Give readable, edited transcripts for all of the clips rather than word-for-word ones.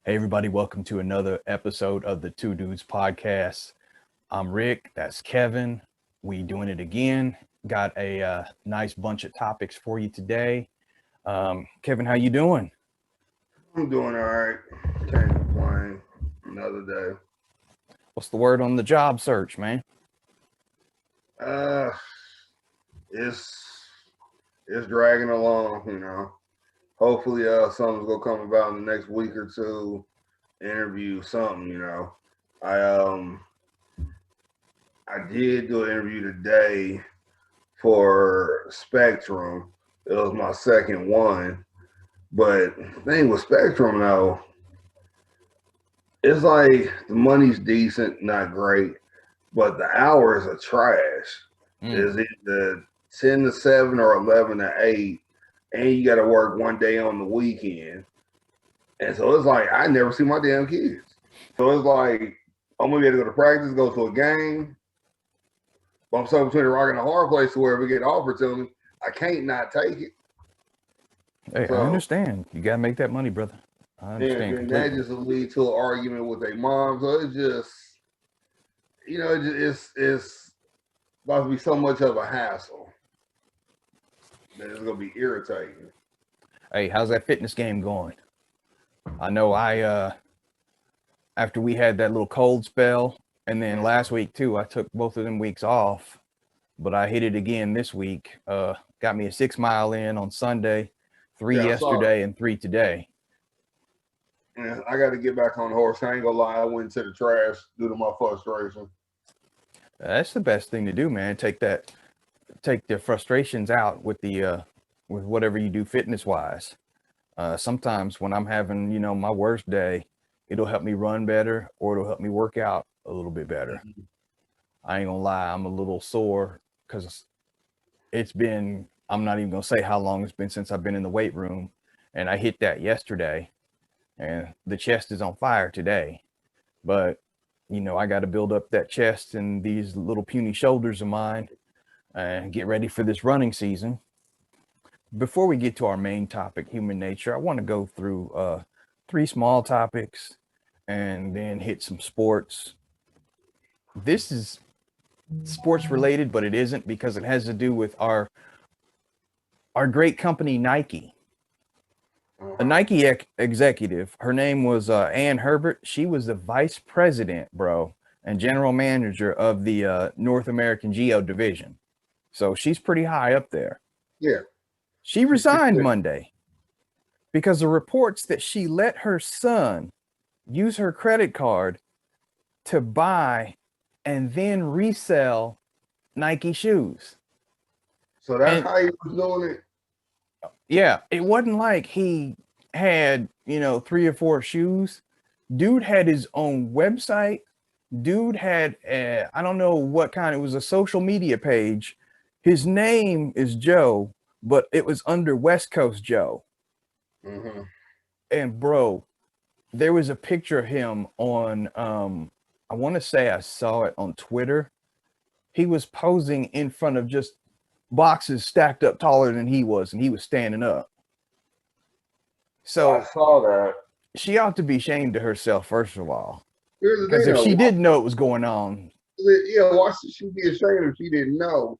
Hey, everybody, welcome to another episode of the Two Dudes Podcast. I'm Rick, that's Kevin. We doing it again. Got a nice bunch of topics for you today. Kevin, how you doing? I'm doing all right. Can't complain. Another day. What's the word on the job search, man? Uh, it's dragging along. Hopefully, something's gonna come about in the next week or two. Interview something. I um I did do an interview today for Spectrum. It was my second one, but the thing with Spectrum though, it's like the money's decent, not great, but the hours are trash. Is either 10 to 7 or 11 to 8, and you got to work one day on the weekend. And so it's like, I never see my damn kids. So it's like, I'm going to be able to go to practice, go to a game. But I'm so between a rock and a hard place to where if it get offered to me, I can't not take it. Hey, So, I understand. You got to make that money, brother. I understand and that completely. just will lead to an argument with their mom. So it's just, it's about to be so much of a hassle that it's going to be irritating. Hey, how's that fitness game going? I know after we had that little cold spell, and then last week too, I took both of them weeks off, but I hit it again this week. Got me a 6 mile in on Sunday, 3 yesterday, and 3 today. And I got to get back on the horse. I ain't gonna lie, I went to the trash due to my frustration. That's the best thing to do, man. Take the frustrations out with with whatever you do fitness wise. Sometimes when I'm having, my worst day, it'll help me run better or it'll help me work out a little bit better. I ain't gonna lie, I'm a little sore because I'm not even gonna say how long it's been since I've been in the weight room, and I hit that yesterday, and the chest is on fire today. But I got to build up that chest and these little puny shoulders of mine and get ready for this running season. Before we get to our main topic, human nature, I want to go through 3 small topics and then hit some sports. This is sports related, but it isn't because it has to do with our great company, Nike. A Nike executive, her name was Ann Herbert. She was the vice president, bro, and general manager of the North American Geo division. So she's pretty high up there. Yeah. She resigned Monday because of reports that she let her son use her credit card to buy and then resell Nike shoes. So that's how he was doing it? Yeah, it wasn't like he had, 3 or 4 shoes. Dude had his own website. Dude had, I don't know what kind, it was a social media page. His name is Joe, but it was under West Coast Joe. Mm-hmm. And bro, there was a picture of him on, I want to say I saw it on Twitter. He was posing in front of just boxes stacked up taller than he was, and he was standing up. So I saw that. She ought to be ashamed of herself, first of all. Here's the Because thing, if she didn't know what was going on. Yeah, why should she be ashamed if she didn't know?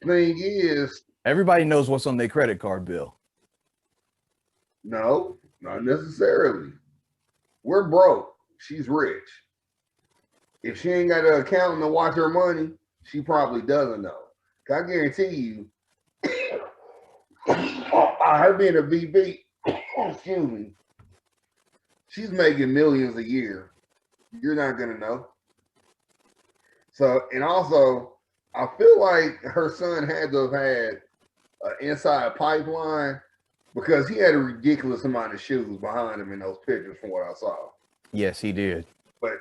Thing is, everybody knows what's on their credit card bill. No, not necessarily. We're broke. She's rich. If she ain't got an accountant to watch her money, she probably doesn't know. I guarantee you, her being a VP, excuse me, she's making millions a year. You're not gonna know. So, and also, I feel like her son had to have had an inside pipeline because he had a ridiculous amount of shoes behind him in those pictures from what I saw. Yes, he did.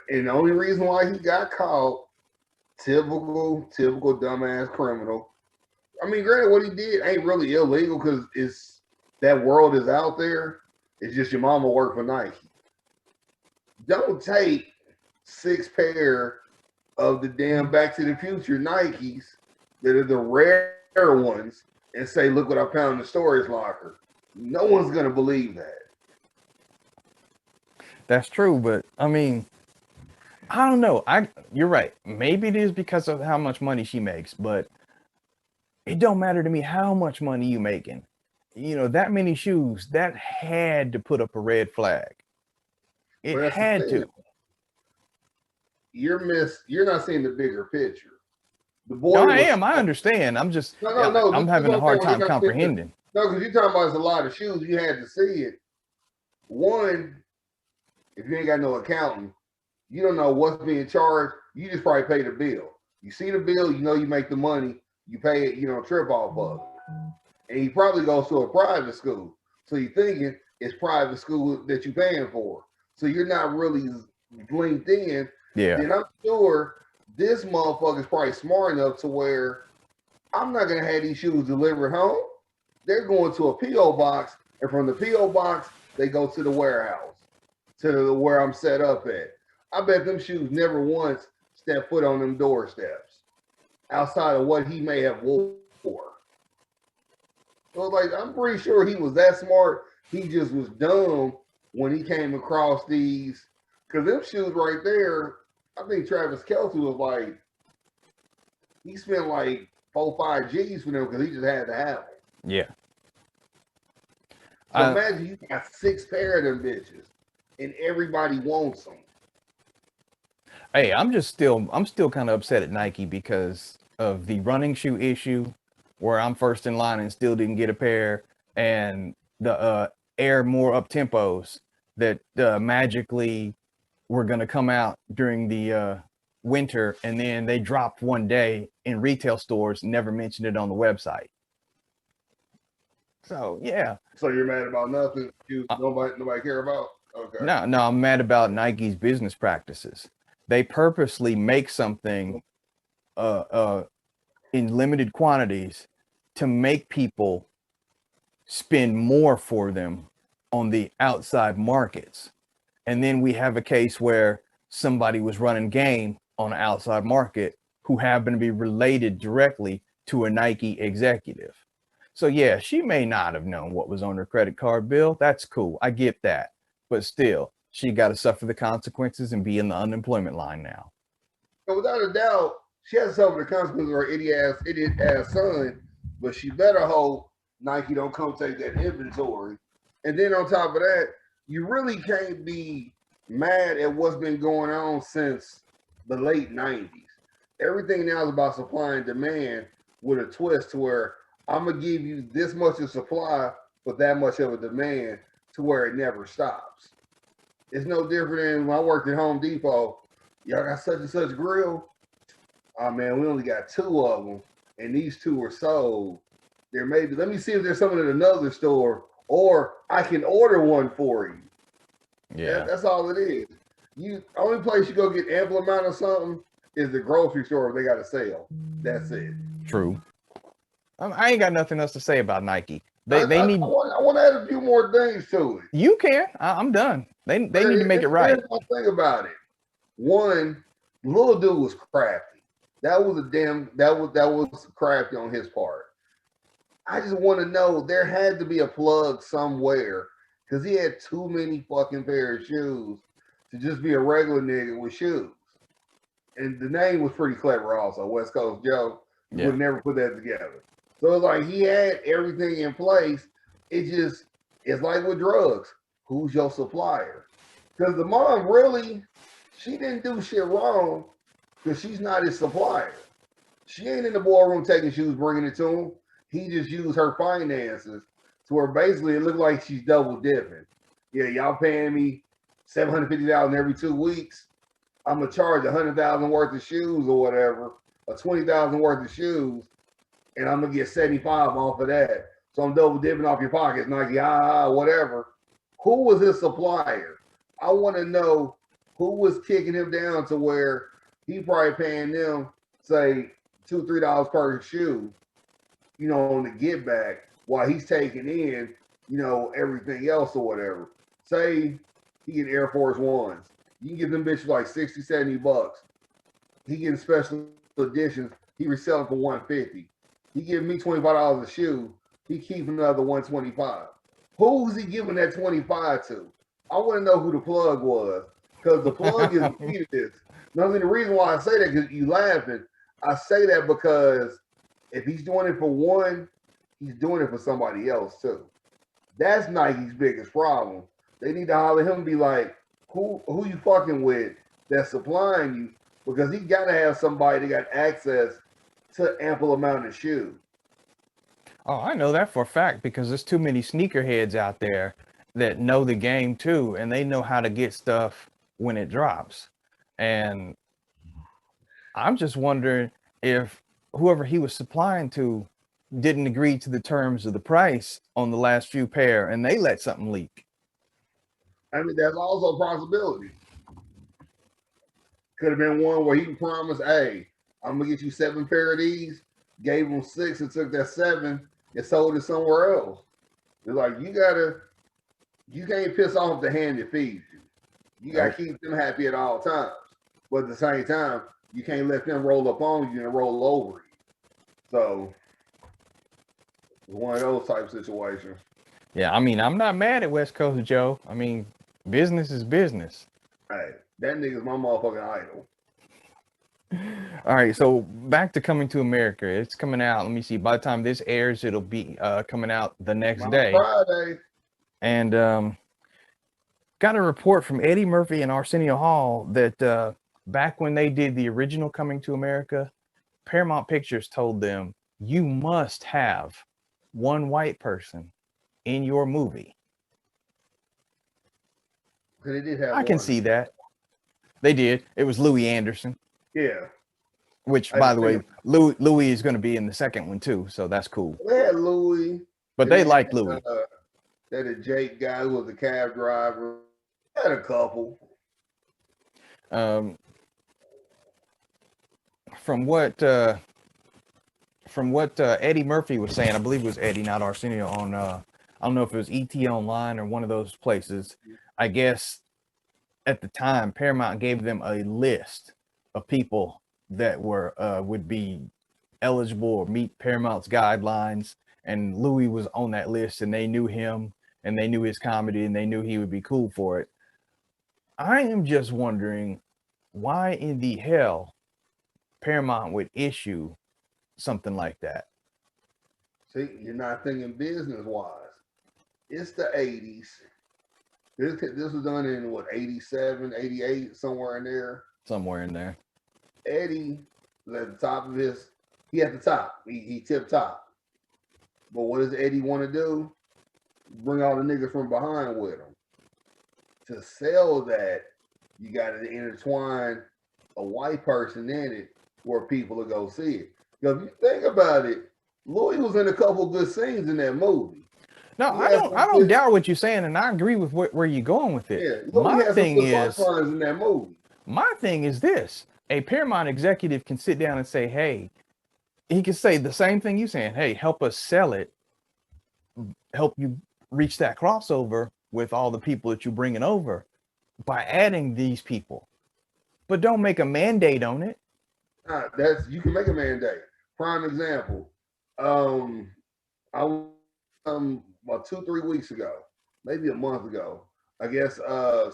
And the only reason why he got caught, typical dumbass criminal. I mean, granted, what he did ain't really illegal because it's that world is out there. It's just your mama work for Nike. Don't take 6 pair of the damn Back to the Future Nikes that are the rare ones and say, look what I found in the storage locker. No one's going to believe that. That's true, but I mean, I don't know. You're right. Maybe it is because of how much money she makes, but it don't matter to me how much money you making. You know, that many shoes, that had to put up a red flag. But It that's the had thing. to. You're not seeing the bigger picture. The No, boy I was am. I understand. I'm just, no, no, yeah, no. I'm This is having what a I'm saying. hard When time you're not seeing comprehending. no, because you're talking about it's a lot of shoes. You had to see it. One, if you ain't got no accountant, you don't know what's being charged. You just probably pay the bill. You see the bill, you know you make the money. You pay it, you don't trip off of it. And he probably goes to a private school. So you're thinking it's private school that you're paying for. So you're not really linked in. Yeah. Then I'm sure this motherfucker is probably smart enough to where I'm not gonna have these shoes delivered home. They're going to a PO box, and from the PO box they go to the warehouse, where I'm set up at. I bet them shoes never once stepped foot on them doorsteps outside of what he may have wore. So like I'm pretty sure he was that smart. He just was dumb when he came across these. Cause them shoes right there, I think Travis Kelce was like, he spent like 4-5 G's for them because he just had to have them. Yeah. So imagine you got 6 pair of them bitches, and everybody wants them. Hey, I'm still kind of upset at Nike because of the running shoe issue, where I'm first in line and still didn't get a pair, and the Air more up tempos that magically were gonna come out during the winter, and then they dropped one day in retail stores, never mentioned it on the website. So yeah. So you're mad about nothing? Nobody care about? Okay. No, I'm mad about Nike's business practices. They purposely make something in limited quantities to make people spend more for them on the outside markets. And then we have a case where somebody was running game on an outside market who happened to be related directly to a Nike executive. So yeah, she may not have known what was on her credit card bill. That's cool. I get that. But still, she got to suffer the consequences and be in the unemployment line now. So without a doubt, she has to suffer the consequences of her idiot ass son, but she better hope Nike don't come take that inventory. And then on top of that, you really can't be mad at what's been going on since the late 90s. Everything now is about supply and demand with a twist to where I'm gonna give you this much of supply for that much of a demand to where it never stops. It's no different than when I worked at Home Depot. Y'all got such and such grill. Oh man, we only got 2 of them, and these 2 were sold. There may be. Let me see if there's someone at another store, or I can order one for you. Yeah, that's all it is. You only place you go get ample amount of something is the grocery store if they got a sale. That's it. True. I ain't got nothing else to say about Nike. They need. I want to add a few more things to it. You can. I'm done. They need to make it right. Here's one thing about it. One, little dude was crafty. That was crafty on his part. I just want to know there had to be a plug somewhere because he had too many fucking pair of shoes to just be a regular nigga with shoes. And the name was pretty clever also, West Coast Joe. Yeah. Would never put that together. So it's like he had everything in place. It's like with drugs. Who's your supplier? Because the mom really, she didn't do shit wrong because she's not his supplier. She ain't in the ballroom taking shoes, bringing it to him. He just used her finances to where basically it looked like she's double dipping. Yeah, y'all paying me $750 every 2 weeks. I'm gonna charge $100,000 worth of shoes or whatever, or $20,000 worth of shoes, and I'm gonna get 75 off of that. So I'm double dipping off your pockets, Nike, whatever. Who was his supplier? I want to know who was kicking him down to where he probably paying them, say, $2-3 per shoe, on the get back while he's taking in, everything else or whatever. Say he get Air Force Ones. You can give them bitches like $60-$70. He getting special editions. He reselling for $150. He giving me $25 a shoe. He keeping another $125. Who's he giving that $25 to? I want to know who the plug was because the plug is the key to this. Now, the reason why I say that because you laughing, I say that because if he's doing it for one, he's doing it for somebody else too. That's Nike's biggest problem. They need to holler him and be like, who you fucking with that's supplying you? Because he got to have somebody that got access to ample amount of shoes. Oh, I know that for a fact because there's too many sneakerheads out there that know the game too, and they know how to get stuff when it drops. And I'm just wondering if whoever he was supplying to didn't agree to the terms of the price on the last few pair and they let something leak. I mean, that's also a possibility. Could have been one where he promised, hey, I'm gonna get you 7 pair of these, gave him 6 and took that 7 and sold it somewhere else. It's like you can't piss off the hand that feeds you. You gotta keep them happy at all times. But at the same time, you can't let them roll up on you and roll over you. So it's one of those type situations. Yeah, I mean, I'm not mad at West Coast Joe. I mean, business is business. Hey, that nigga's my motherfucking idol. All right, so back to Coming to America. It's coming out. Let me see. By the time this airs, it'll be coming out the next day. Friday. And got a report from Eddie Murphy and Arsenio Hall that back when they did the original Coming to America, Paramount Pictures told them you must have one white person in your movie. They did have I can see that. They did. It was Louis Anderson. Yeah. Which, by the way, Louis is going to be in the second one too, so that's cool. They had Louis, but they like Louis. That a Jake guy who was a cab driver. Had a couple. From what Eddie Murphy was saying, I believe it was Eddie, not Arsenio, on I don't know if it was ET Online or one of those places. I guess at the time Paramount gave them a list of people that were would be eligible or meet Paramount's guidelines, and Louis was on that list, and they knew him and they knew his comedy and they knew he would be cool for it. I am just wondering why in the hell Paramount would issue something like that. See, you're not thinking business wise. It's the 80s. This was done in what, 87, 88, somewhere in there. Somewhere in there. Eddie was at the top of his, he at the top. He tip top. But what does Eddie want to do? Bring all the niggas from behind with him. To sell that, you got to intertwine a white person in it where people will go see it. Because if you think about it, Louis was in a couple good scenes in that movie. No, I don't doubt what you're saying, and I agree with where you're going with it. Yeah, my thing is in that movie. My thing is this: a Paramount executive can sit down and say, "Hey," he can say the same thing you're saying. "Hey, help us sell it, help you reach that crossover with all the people that you're bringing over by adding these people, but don't make a mandate on it." That's you can make a mandate. Prime example. I about 2-3 weeks ago, maybe a month ago, I guess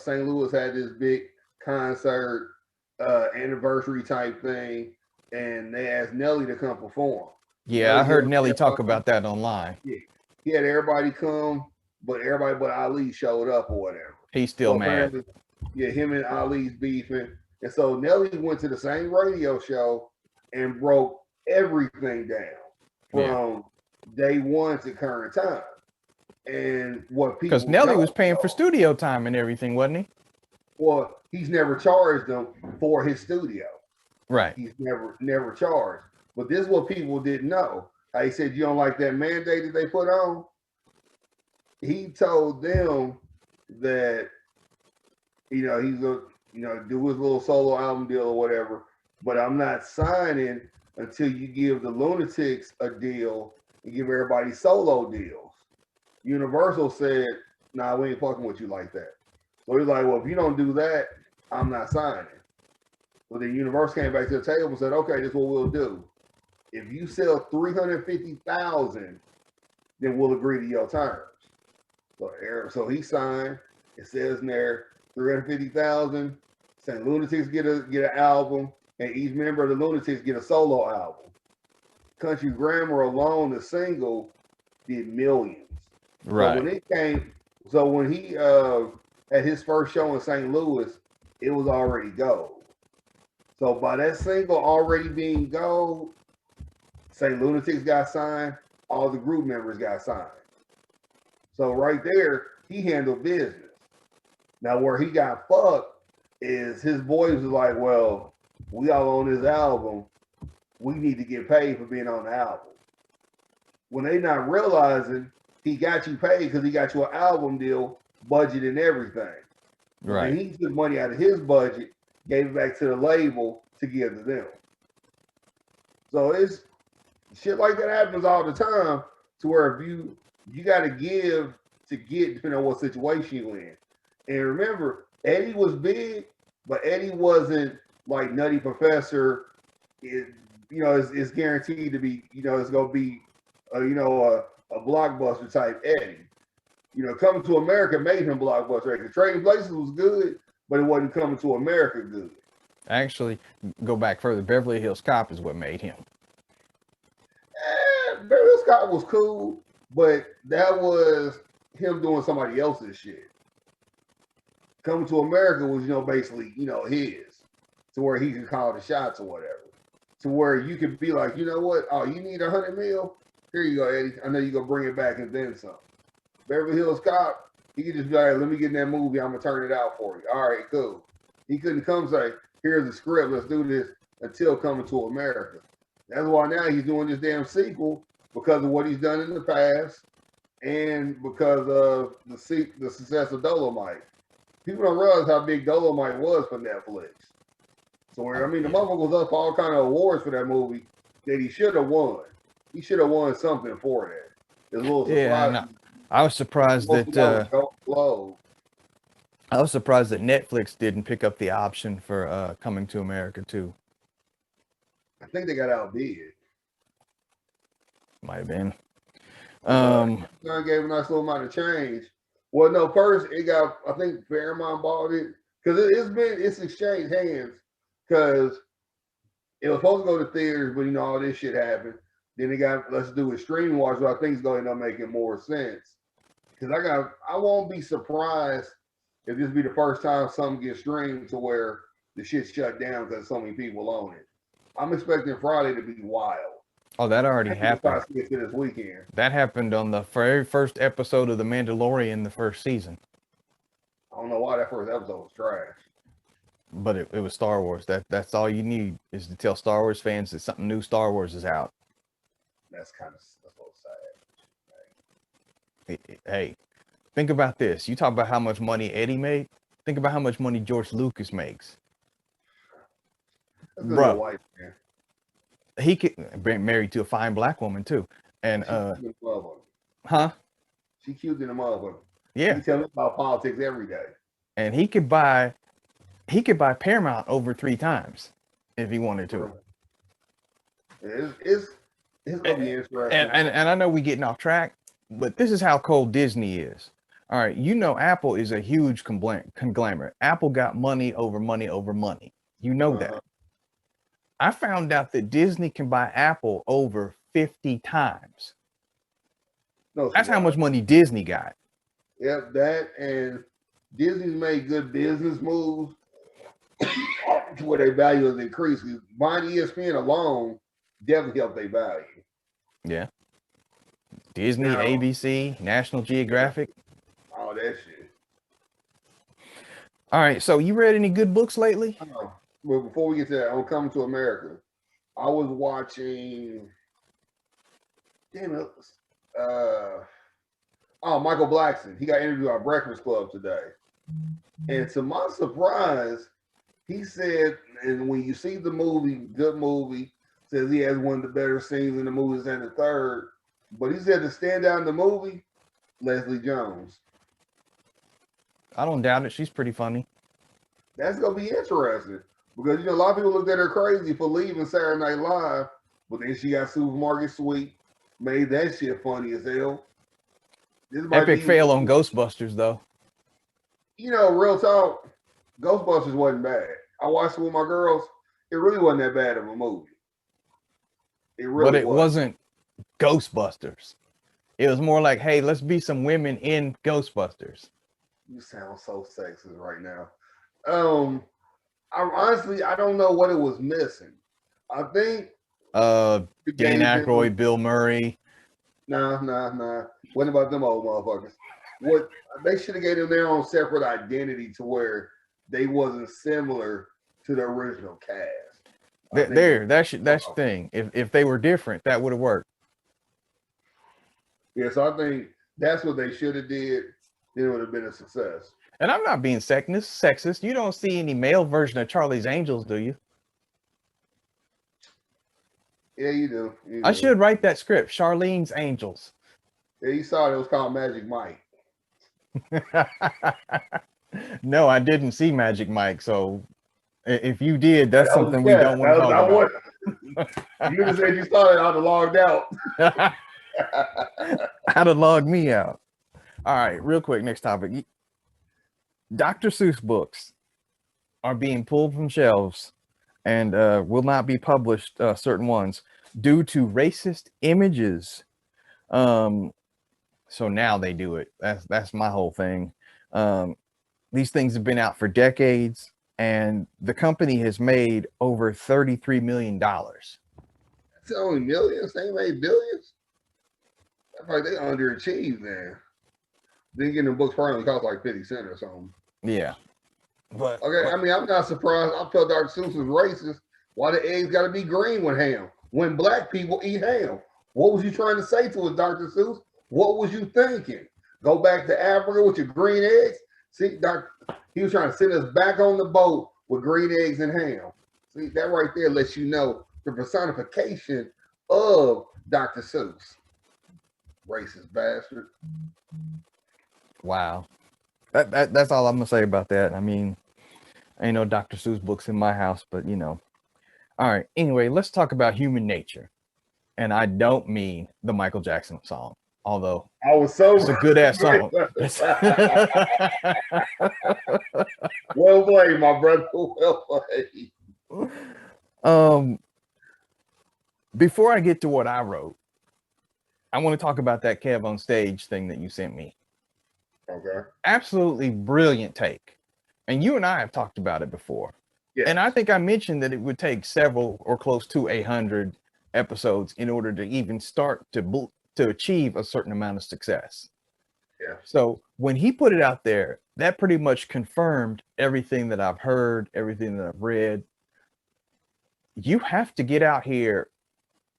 St. Louis had this big concert anniversary type thing, and they asked Nelly to come perform. Yeah, I heard Nelly talk about that online. Yeah, he had everybody come, but everybody but Ali showed up or whatever. He's still mad. Yeah, him and Ali's beefing. And so Nelly went to the same radio show and broke everything down from day one to current time. And what people, because Nelly was paying for studio time and everything, wasn't he? Well, he's never charged them for his studio. Right. He's never charged. But this is what people didn't know. He said, you don't like that mandate that they put on? He told them that, he's going to do his little solo album deal or whatever, but I'm not signing until you give the Lunatics a deal and give everybody solo deals. Universal said, nah, we ain't fucking with you like that. So he's like, well, if you don't do that, I'm not signing. So then Universal came back to the table and said, okay, this is what we'll do. If you sell 350,000, then we'll agree to your terms. So he signed. It says in there 350,000. St. Lunatics get an album, and each member of the Lunatics get a solo album. Country Grammar alone, the single, did millions. So when Right. it came, when he had his first show in St. Louis, it was already gold. So by that single already being gold, St. Lunatics got signed, all the group members got signed. So right there, he handled business. Now where he got fucked is his boys was like, well, we all on this album, we need to get paid for being on the album. When they not realizing he got you paid because he got you an album deal, budget and everything. Right. And he took money out of his budget, gave it back to the label to give to them. So it's shit like that happens all the time. To where if you got to give to get, depending on what situation you in. And remember, Eddie was big, but Eddie wasn't like Nutty Professor. It's guaranteed to be. It's gonna be, a blockbuster type Eddie. Coming to America made him blockbuster. The Trading Places was good, but it wasn't Coming to America good. Actually, go back further. Beverly Hills Cop is what made him. Beverly Hills Cop was cool, but that was him doing somebody else's shit. Coming to America was, basically, his, to where he could call the shots or whatever. To where you could be like, you know what? Oh, you need 100 mil? Here you go, Eddie. I know you're gonna bring it back and then some. Beverly Hills Cop, he could just be like, let me get in that movie, I'm gonna turn it out for you. All right, cool. He couldn't come say, here's the script, let's do this until Coming to America. That's why now he's doing this damn sequel, because of what he's done in the past and because of the success of Dolomite. People don't realize how big Dolomite was for Netflix. So the motherfucker was up for all kind of awards for that movie that he should have won. He should have won something for that. It's a little surprise. Yeah, I was surprised that I was surprised that Netflix didn't pick up the option for Coming to America too. I think they got outbid. Might have been. John gave a nice little amount of change. Well, no, first it got, I think Paramount bought it because it's exchanged hands because it was supposed to go to theaters, but all this shit happened. Then they got, let's do a streaming watch, so I think it's going to end up making more sense. Because I won't be surprised if this be the first time something gets streamed to where the shit's shut down because so many people own it. I'm expecting Friday to be wild. Oh, that already happened. This weekend. That happened on the very first episode of The Mandalorian, the first season. I don't know why that first episode was trash. But it was Star Wars. That's all you need is to tell Star Wars fans that something new Star Wars is out. That's a little sad. Hey, think about this. You talk about how much money Eddie made. Think about how much money George Lucas makes. Bro, white man. He could be married to a fine black woman too. And huh? She cute in the motherfucker. Yeah. He tell me about politics every day. And he could buy Paramount over 3 times if he wanted to. It's gonna be interesting. And I know we're getting off track, but this is how cold Disney is. All right, Apple is a huge conglomerate. Apple got money over money over money. You know that. I found out that Disney can buy Apple over 50 times. No, that's how much money Disney got. Yep, that, and Disney's made good business moves to where their value has increased. Buying ESPN alone definitely helped their value. Yeah. Disney, ABC, National Geographic. All that shit. All right, so you read any good books lately? Well, before we get to that, on Coming to America, I was watching. Michael Blackson. He got interviewed on Breakfast Club today, and to my surprise, he said, and when you see the movie, good movie, says he has one of the better scenes in the movies and the third. But he said to stand out in the movie, Leslie Jones. I don't doubt it. She's pretty funny. That's gonna be interesting. Because, a lot of people looked at her crazy for leaving Saturday Night Live, but then she got Supermarket Sweep, made that shit funny as hell. Epic fail on Ghostbusters, though. real talk, Ghostbusters wasn't bad. I watched it with my girls. It really wasn't that bad of a movie. It But really it was. wasn't Ghostbusters. It was more like, hey, let's be some women in Ghostbusters. You sound so sexist right now. Um, I don't know what it was missing. I think Uh, it Dan gave them Aykroyd, Bill Murray. nah. What about them old motherfuckers? What they should have gave them their own separate identity to where they wasn't similar to the original cast. I think That's the thing. If they were different, that would have worked. so I think that's what they should have did. Then it would have been a success. And I'm not being sexist. You don't see any male version of Charlie's Angels, do you? Yeah, you do. I should write that script, Charlene's Angels. Yeah, you saw it was called Magic Mike. No, I didn't see Magic Mike. So if you did, that's That something we don't want to talk about. You just said you saw it, I'd have logged out. about. How to log me out. All right, real quick, next topic. Dr. Seuss books are being pulled from shelves and will not be published, certain ones, due to racist images. So now they do it. That's my whole thing. These things have been out for decades, and the company has made over $33 million. It's only millions. They made billions. I feel like they underachieved there. Then getting the books probably cost like 50 cents or something. Yeah. But okay, I mean, I'm not surprised. I felt Dr. Seuss was racist. Why the eggs got to be green with ham? When black people eat ham. What was you trying to say to us, Dr. Seuss? What was you thinking? Go back to Africa with your green eggs? See, he was trying to send us back on the boat with green eggs and ham. See, that right there lets you know the personification of Dr. Seuss. Racist bastard. Wow. That's all I'm gonna say about that. I mean, ain't no Dr. Seuss books in my house, but All right. Anyway, let's talk about human nature. And I don't mean the Michael Jackson song, although it's a good ass song. Well played, my brother. Well played. Before I get to what I wrote, I want to talk about that Kev on Stage thing that you sent me. Okay. Absolutely brilliant take. And you and I have talked about it before. Yes. And I think I mentioned that it would take several or close to 100 episodes in order to even start to achieve a certain amount of success. Yeah. So when he put it out there, that pretty much confirmed everything that I've heard, everything that I've read. You have to get out here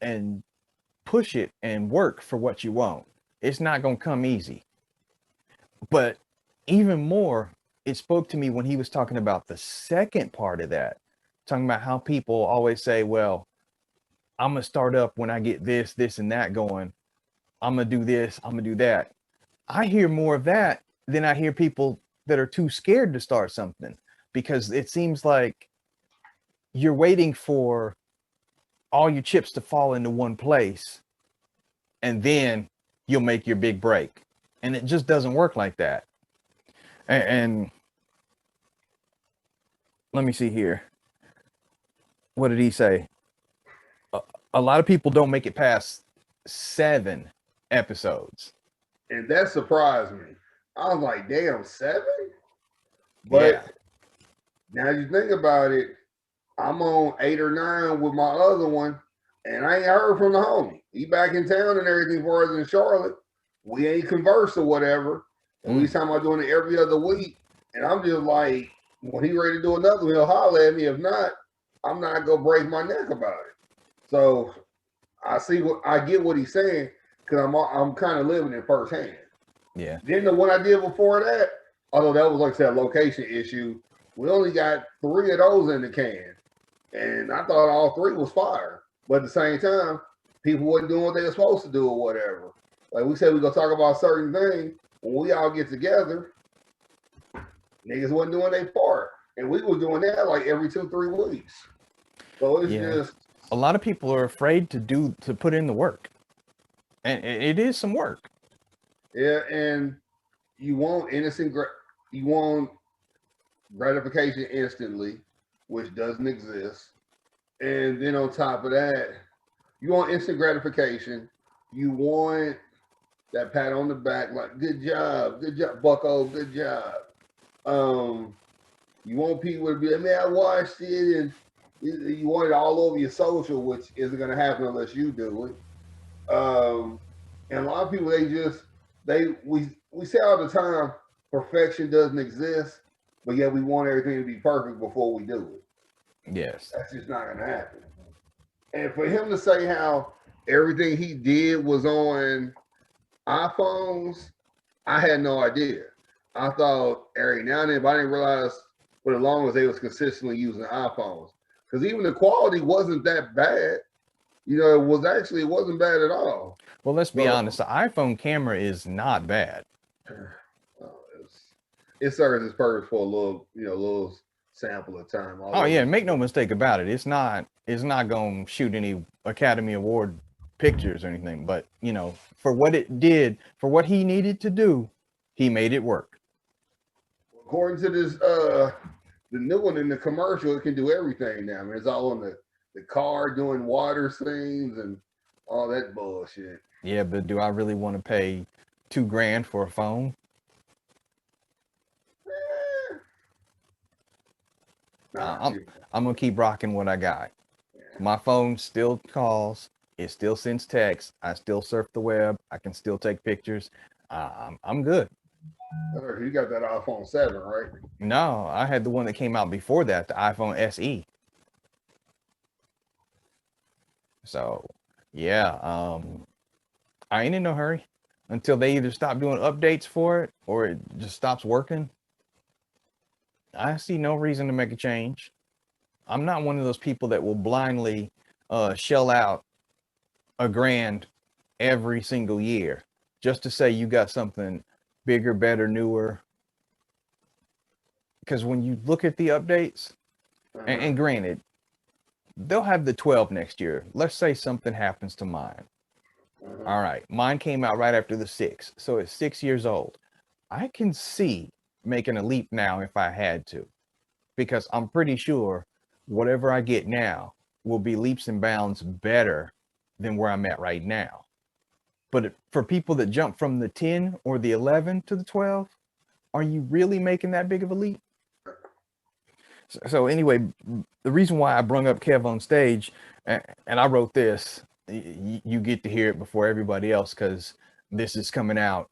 and push it and work for what you want. It's not going to come easy. But even more, it spoke to me when he was talking about the second part of that, talking about how people always say, well, I'm going to start up when I get this, and that going. I'm going to do this, I'm going to do that. I hear more of that than I hear people that are too scared to start something, because it seems like you're waiting for all your chips to fall into one place and then you'll make your big break. And it just doesn't work like that. And let me see here. What did he say? A lot of people don't make it past 7 episodes. And that surprised me. I was like, damn, 7? But yeah. Now you think about it, I'm on 8 or 9 with my other one, and I ain't heard from the homie. He back in town and everything for us in Charlotte. We ain't conversed or whatever. And we talking about doing it every other week. And I'm just like, when he ready to do another one, he'll holler at me. If not, I'm not gonna break my neck about it. So I get what he's saying, because I'm kind of living it firsthand. Yeah. Then the one I did before that, although that was like I said, a location issue, we only got 3 of those in the can. And I thought all 3 was fire. But at the same time, people wasn't doing what they were supposed to do or whatever. Like we said, we gonna talk about certain things. When we all get together, niggas wasn't doing their part. And we was doing that like every 2-3 weeks. So it's just a lot of people are afraid to put in the work. And it is some work. Yeah, and you want innocent You want gratification instantly, which doesn't exist. And then on top of that, you want instant gratification. You want that pat on the back, like good job, Bucko, good job. Um, you want people to be like, man, I watched it, and you want it all over your social, which isn't going to happen unless you do it. And a lot of people, we say all the time, perfection doesn't exist, but yet we want everything to be perfect before we do it. Yes. That's just not going to happen. And for him to say how everything he did was on iPhones, I had no idea. I thought every now and then, but I didn't realize for the longest they was consistently using iPhones. Because even the quality wasn't that bad. You know, it wasn't bad at all. Well, let's be But honest. The iPhone camera is not bad. it serves its purpose for a little sample of time. Oh yeah, make no mistake about it. It's not going to shoot any Academy Award pictures or anything, but you know, for what it did, for what he needed to do, he made it work. According to this the new one in the commercial, it can do everything now. I mean, it's all on the car doing water scenes and all that bullshit. Yeah, but do I really want to pay $2,000 for a phone? I'm gonna keep rocking what I got. Yeah. My phone still calls. It still sends texts. I still surf the web. I can still take pictures. I'm good. You got that iPhone 7, right? No, I had the one that came out before that, the iPhone SE. So, yeah, I ain't in no hurry until they either stop doing updates for it or it just stops working. I see no reason to make a change. I'm not one of those people that will blindly shell out $1,000 every single year just to say you got something bigger, better, newer. Because when you look at the updates, and granted, they'll have the 12 next year. Let's say something happens to mine. All right, mine came out right after the 6, so it's 6 years old. I can see making a leap now if I had to, because I'm pretty sure whatever I get now will be leaps and bounds better than where I'm at right now. But for people that jump from the 10 or the 11 to the 12, are you really making that big of a leap? So anyway, the reason why I brung up Kev on stage, and I wrote this, you get to hear it before everybody else because this is coming out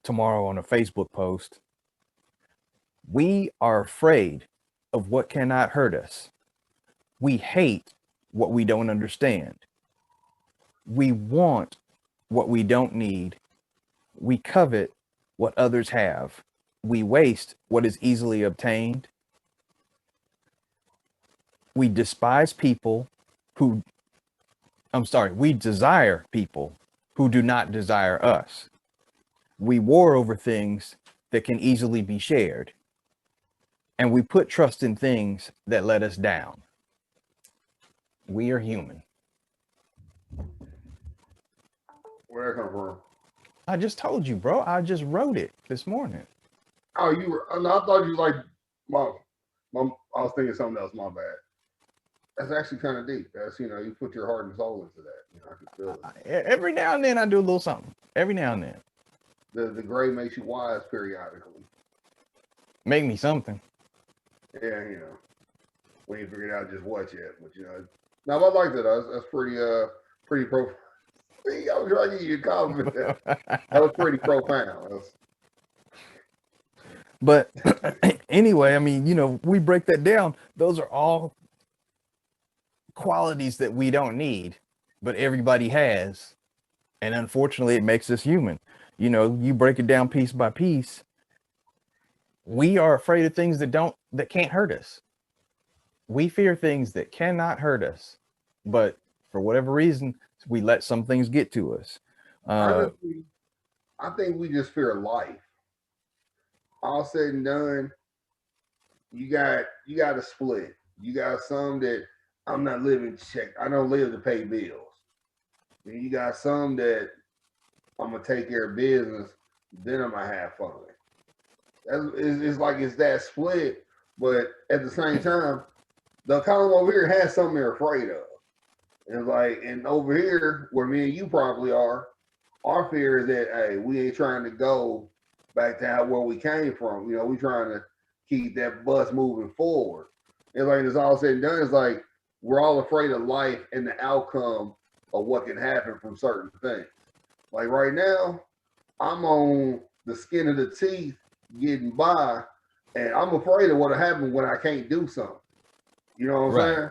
tomorrow on a Facebook post. We are afraid of what cannot hurt us. We hate what we don't understand. We want what we don't need. We covet what others have. We waste what is easily obtained. We despise people who, we desire people who do not desire us. We war over things that can easily be shared. And we put trust in things that let us down. We are human. Where that come from? I just told you, bro. I just wrote it this morning. Oh, you were? No, I thought you like my. I was thinking something else. My bad. That's actually kind of deep. That's you put your heart and soul into that. I can feel it. Every now and then I do a little something. Every now and then. The gray makes you wise periodically. Make me something. Yeah, we ain't figured out just what yet, but no, I like that. That's pretty profound. See, I was trying to give you a compliment. That was pretty profound. But anyway, I mean, we break that down. Those are all qualities that we don't need, but everybody has. And unfortunately, it makes us human. You break it down piece by piece. We are afraid of things that can't hurt us. We fear things that cannot hurt us, but for whatever reason, we let some things get to us. I think we just fear life. All said and done, you got a split. You got some that I'm not living to check. I don't live to pay bills. And you got some that I'm gonna take care of business. Then I'm gonna have fun. It's like it's that split, but at the same time, the column over here has something they're afraid of. And like, and over here, where me and you probably are, our fear is that hey, we ain't trying to go back to where we came from. You know, we trying to keep that bus moving forward. And like it's all said and done, it's like we're all afraid of life and the outcome of what can happen from certain things. Like right now, I'm on the skin of the teeth getting by, and I'm afraid of what'll happen when I can't do something. You know what I'm Right. saying?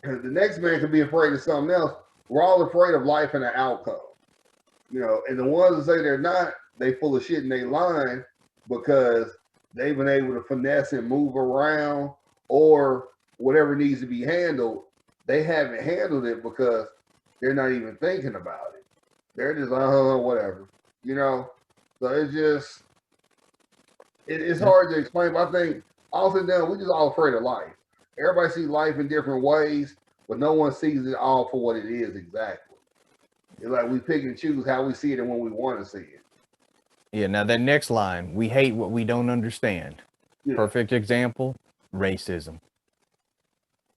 Because the next man could be afraid of something else. We're all afraid of life and the outcome. You know, and the ones that say they're not, they full of shit and they lying because they've been able to finesse and move around or whatever needs to be handled. They haven't handled it because they're not even thinking about it. They're just whatever, you know. So it's just it's Yeah. hard to explain. But I think all said and done, we just all afraid of life. Everybody sees life in different ways, but no one sees it all for what it is exactly. It's like we pick and choose how we see it and when we want to see it. Yeah. Now that next line, we hate what we don't understand. Yeah. Perfect example, racism.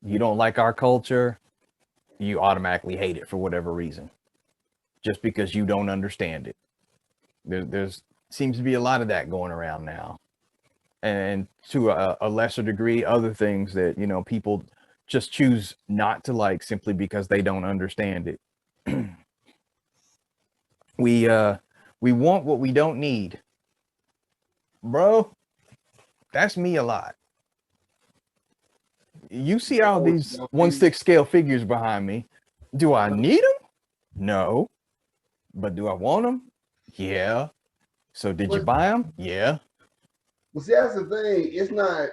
You don't like our culture, you automatically hate it for whatever reason, just because you don't understand it. There's seems to be a lot of that going around now, and to a lesser degree, other things that people just choose not to like simply because they don't understand it. We want what we don't need, bro. That's me a lot. You see all these 1/6 scale figures behind me. Do I need them? No. But do I want them? Yeah. So did you buy them? Yeah. Well, see, that's the thing. It's not.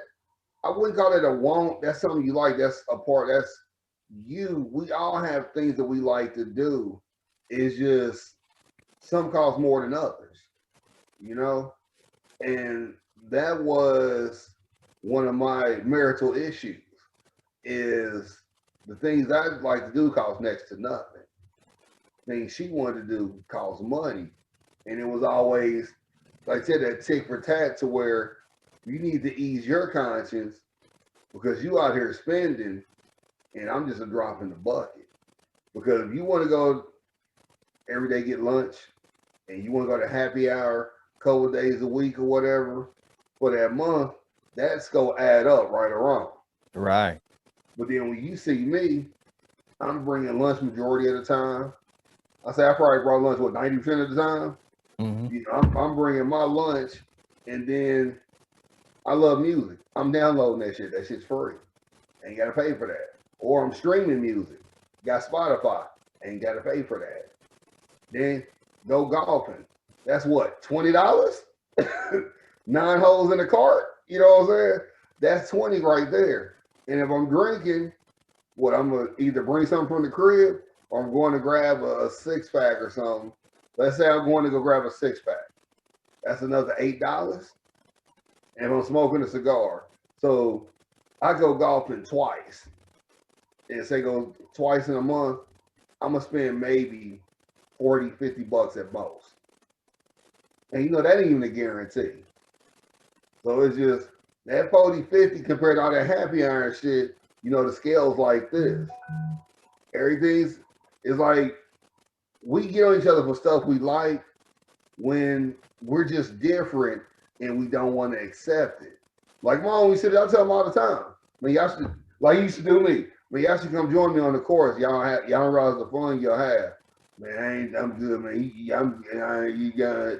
I wouldn't call it a want. That's something you like. That's a part. That's you. We all have things that we like to do. It's just some cost more than others, you know. And that was one of my marital issues. Is the things I'd like to do cost next to nothing. Things she wanted to do cost money, and it was always like I said that tick for tat to where you need to ease your conscience because you out here spending, and I'm just a drop in the bucket. Because if you want to go every day get lunch, and you want to go to happy hour a couple of days a week or whatever for that month, that's gonna add up right or wrong. Right. But then when you see me, I'm bringing lunch majority of the time. I say I probably brought lunch 90% of the time. Mm-hmm. You know, I'm bringing my lunch, and then I love music. I'm downloading that shit. That shit's free. Ain't got to pay for that. Or I'm streaming music. Got Spotify. Ain't got to pay for that. Then go golfing. That's what, $20? 9 holes in the cart. You know what I'm saying? That's 20 right there. And if I'm drinking, what I'm gonna either bring something from the crib or I'm going to grab a 6-pack or something. Let's say I'm going to go grab a 6-pack. That's another $8. And I'm smoking a cigar. So I go golfing twice. And say go twice in a month, I'm gonna spend maybe 40, $50 at most. And you know that ain't even a guarantee. So it's just that 40, 50 compared to all that happy hour shit, you know, the scale's like this. Everything's is like we get on each other for stuff we like when we're just different and we don't want to accept it. Like mom, we said, I tell them all the time. I mean, y'all should like you used to do me. I mean, y'all should come join me on the course. Y'all don't realize the fun y'all have. Man, I'm good, man. You got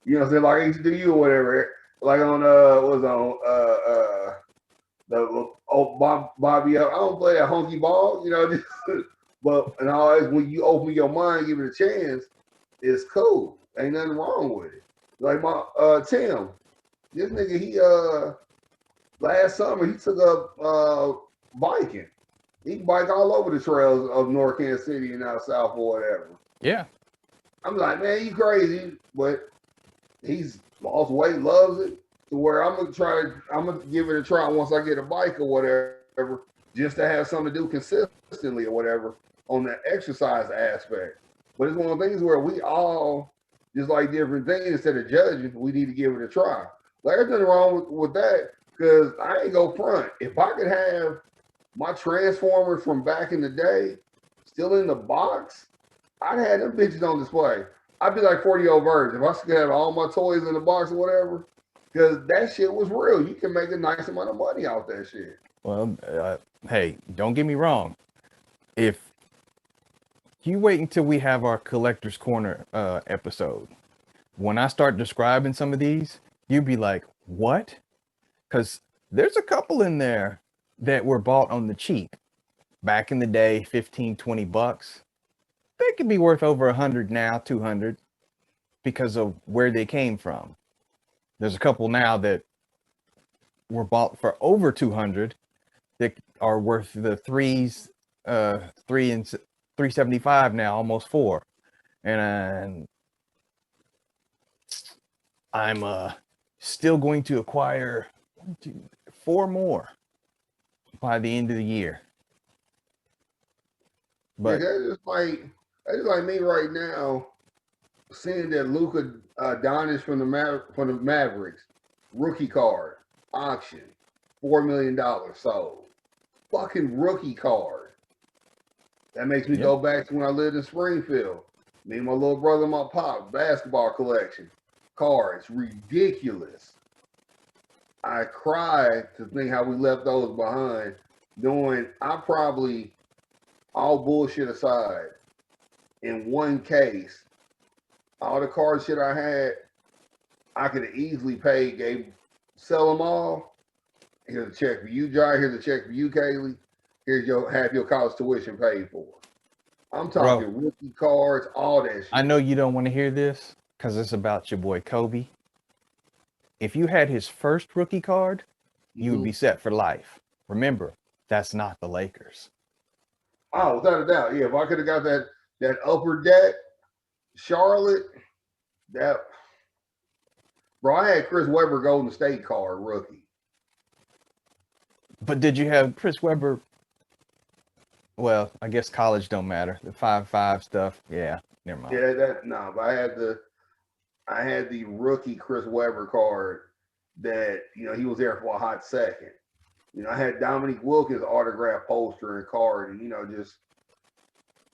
you know what I'm saying? Like I used to do you or whatever. Like on what was on the old Bobby. I don't play that honky ball, you know. But and always when you open your mind, give it a chance, it's cool. Ain't nothing wrong with it. Like my Tim, this nigga, he last summer he took up biking. He can bike all over the trails of North Kansas City and out south or whatever. Yeah. I'm like, man, you crazy, but he's lost weight, loves it. To where I'm gonna give it a try once I get a bike or whatever, just to have something to do consistently or whatever on the exercise aspect. But it's one of the things where we all just like different things instead of judging, we need to give it a try. Like, there's nothing wrong with that because I ain't go front. If I could have my Transformers from back in the day still in the box, I'd have them bitches on display. I'd be like 40-year-old virgin. If I could have all my toys in the box or whatever, because that shit was real. You can make a nice amount of money off that shit. Well, hey, don't get me wrong. If you wait until we have our collector's corner episode, when I start describing some of these, you'd be like, what? Because there's a couple in there that were bought on the cheap back in the day, 15, 20 bucks. They could be worth over 100 now, 200, because of where they came from. There's a couple now that were bought for over 200 that are worth the threes, 375 now, almost 4. And I'm still going to acquire 4 more by the end of the year. But yeah, that's just like me right now, seeing that Luka Doncic from the Mavericks rookie card auction, $4 million sold. Fucking rookie card. That makes me go back to when I lived in Springfield. Me and my little brother and my pop, basketball collection. Cards, ridiculous. I cried to think how we left those behind, knowing I probably, all bullshit aside, in one case, all the card shit I had, I could have easily paid, sell them all. Here's a check for you, Jai. Here's a check for you, Kaylee. Here's half your college tuition paid for. I'm talking rookie cards, all that shit. I know you don't want to hear this because it's about your boy Kobe. If you had his first rookie card, you would be set for life. Remember, that's not the Lakers. Oh, without a doubt. Yeah, if I could have got that upper deck, Charlotte, that bro, I had Chris Webber Golden State card rookie. But did you have Chris Webber? Well, I guess college don't matter. The 5-5 stuff, yeah, never mind. Yeah, but I had the rookie Chris Webber card that, he was there for a hot second. I had Dominique Wilkins autograph poster and card and, just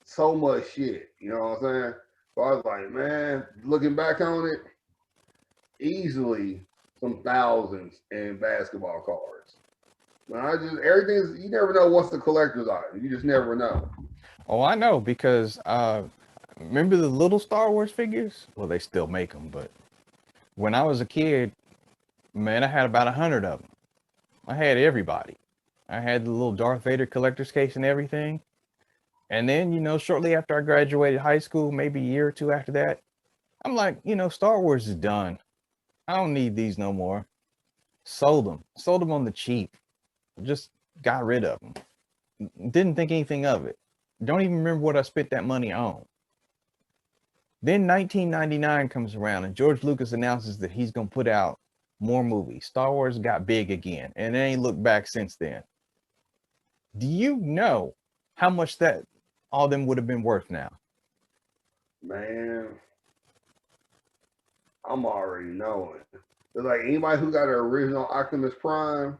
so much shit. You know what I'm saying? So I was like, man, looking back on it, easily some thousands in basketball cards. You never know what's the collector's item. You just never know. Oh, I know, because remember the little Star Wars figures? Well, they still make them, but when I was a kid, man, I had about 100 of them. I had everybody. I had the little Darth Vader collector's case and everything. And then, shortly after I graduated high school, maybe a year or two after that, I'm like, Star Wars is done. I don't need these no more. Sold them on the cheap. Just got rid of them. Didn't think anything of it. Don't even remember what I spent that money on. Then 1999 comes around and George Lucas announces that he's going to put out more movies. Star Wars got big again, and it ain't looked back since then. Do you know how much that all them would have been worth now? Man, I'm already knowing. It's like anybody who got an original Optimus Prime,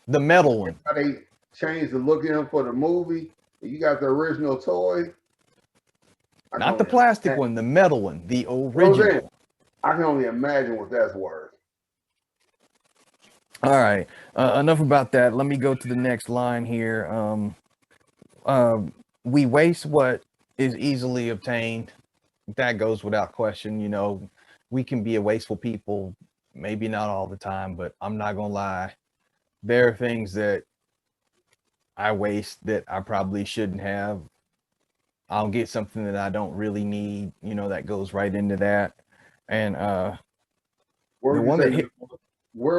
the metal one. How they changed the look of him for the movie. You got the original toy. Not the plastic one, the metal one, the original. I can only imagine what that's worth. All right, enough about that. Let me go to the next line here. We waste what is easily obtained. That goes without question. We can be a wasteful people, maybe not all the time, but I'm not gonna lie. There are things that I waste that I probably shouldn't have. I'll get something that I don't really need, that goes right into that. And where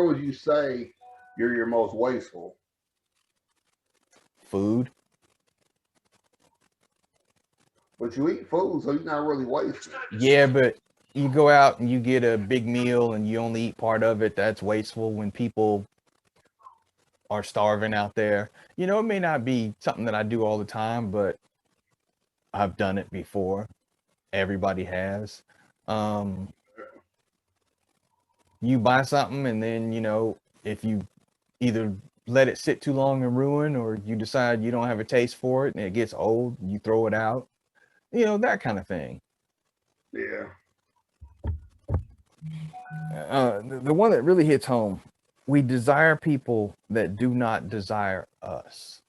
would you say you're your most wasteful? Food. But you eat food, so you're not really wasting. Yeah, but you go out and you get a big meal and you only eat part of it. That's wasteful when people are starving out there. It may not be something that I do all the time, but I've done it before. Everybody has. you buy something and then, if you either let it sit too long and ruin, or you decide you don't have a taste for it and it gets old, you throw it out, that kind of thing. Yeah. The one that really hits home, we desire people that do not desire us.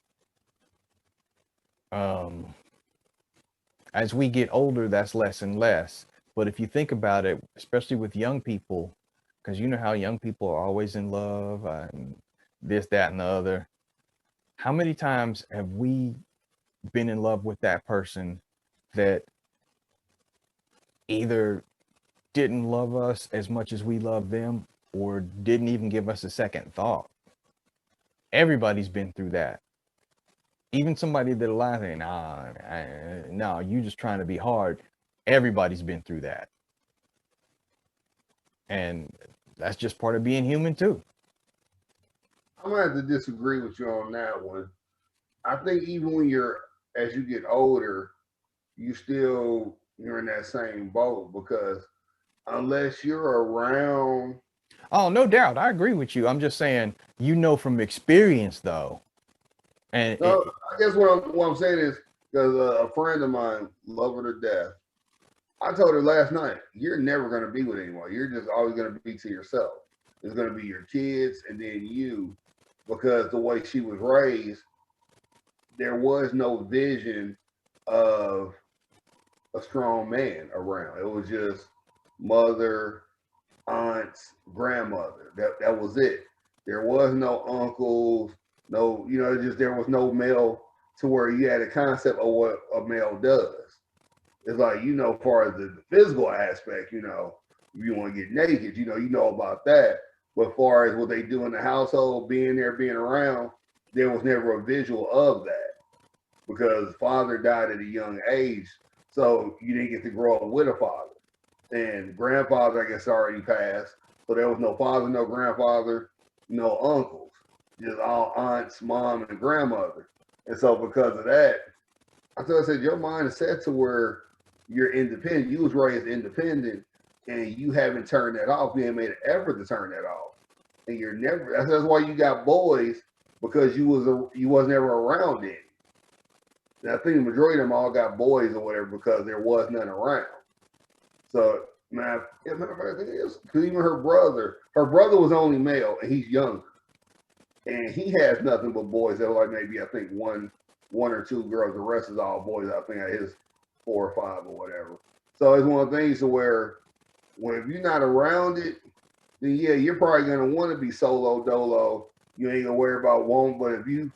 As we get older, that's less and less. But if you think about it, especially with young people, because you know how young people are always in love and this, that, and the other. How many times have we been in love with that person that either didn't love us as much as we love them, or didn't even give us a second thought? Everybody's been through that. Even somebody that lies saying, no, you just trying to be hard. Everybody's been through that. And that's just part of being human too. I'm gonna have to disagree with you on that one. I think even when as you get older, you're in that same boat, because unless you're around. Oh, no doubt. I agree with you. I'm just saying, from experience though. And No, I guess what I'm saying is, because a friend of mine, love her to death, I told her last night, you're never going to be with anyone. You're just always going to be to yourself. It's going to be your kids and then you, because the way she was raised, there was no vision of a strong man around. It was just mother, aunts, grandmother. That was it. There was no uncles, no, there was no male to where you had a concept of what a male does. It's like, as far as the physical aspect, if you want to get naked, you know about that. But as far as what they do in the household, being there, being around, there was never a visual of that, because father died at a young age. So you didn't get to grow up with a father. And grandfather, I guess, already passed. So there was no father, no grandfather, no uncles, just all aunts, mom, and grandmother. And so because of that, I said, your mind is set to where you're independent. You was raised independent, and you haven't turned that off. You ain't made an effort to turn that off. And you're never. That's why you got boys, because you was never around any. And I think the majority of them all got boys or whatever because there was none around. So, man, matter of fact, it is, because even her brother was only male, and he's younger, and he has nothing but boys. That like maybe I think one or two girls. The rest is all boys. I think at his 4 or 5 or whatever. So it's one of the things to where, if you're not around it, then yeah, you're probably gonna want to be solo dolo. You ain't gonna worry about one. But if you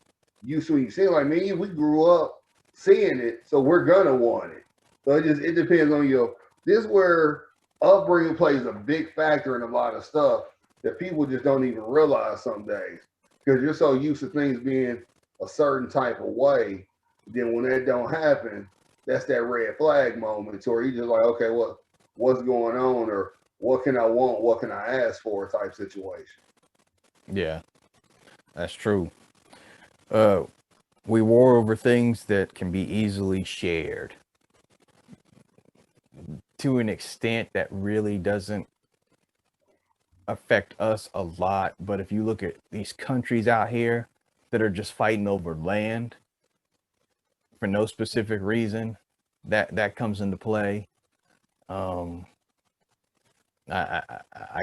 see, like me, we grew up seeing it, so we're gonna want it. So it depends on your. This is where upbringing plays a big factor in a lot of stuff that people just don't even realize some days, because you're so used to things being a certain type of way. Then when that don't happen, that's that red flag moment, or you just like, okay, what's going on, or what can I want, what can I ask for, type situation. Yeah, that's true. We war over things that can be easily shared to an extent that really doesn't affect us a lot. But if you look at these countries out here that are just fighting over land for no specific reason, that comes into play. I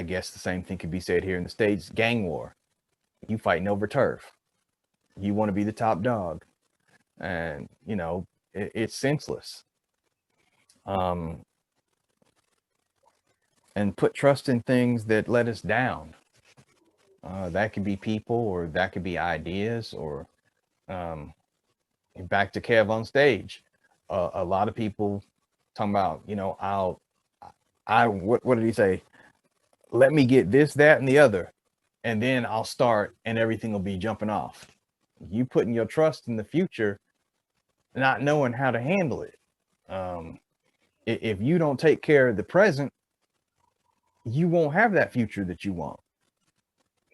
guess the same thing could be said here in the States. Gang war. You fighting over turf. You want to be the top dog, and it's senseless. And put trust in things that let us down. That could be people, or that could be ideas, or back to Kev on stage. A lot of people talking about, what did he say? Let me get this, that, and the other, and then I'll start, and everything will be jumping off. You putting your trust in the future, not knowing how to handle it. If you don't take care of the present, you won't have that future that you want.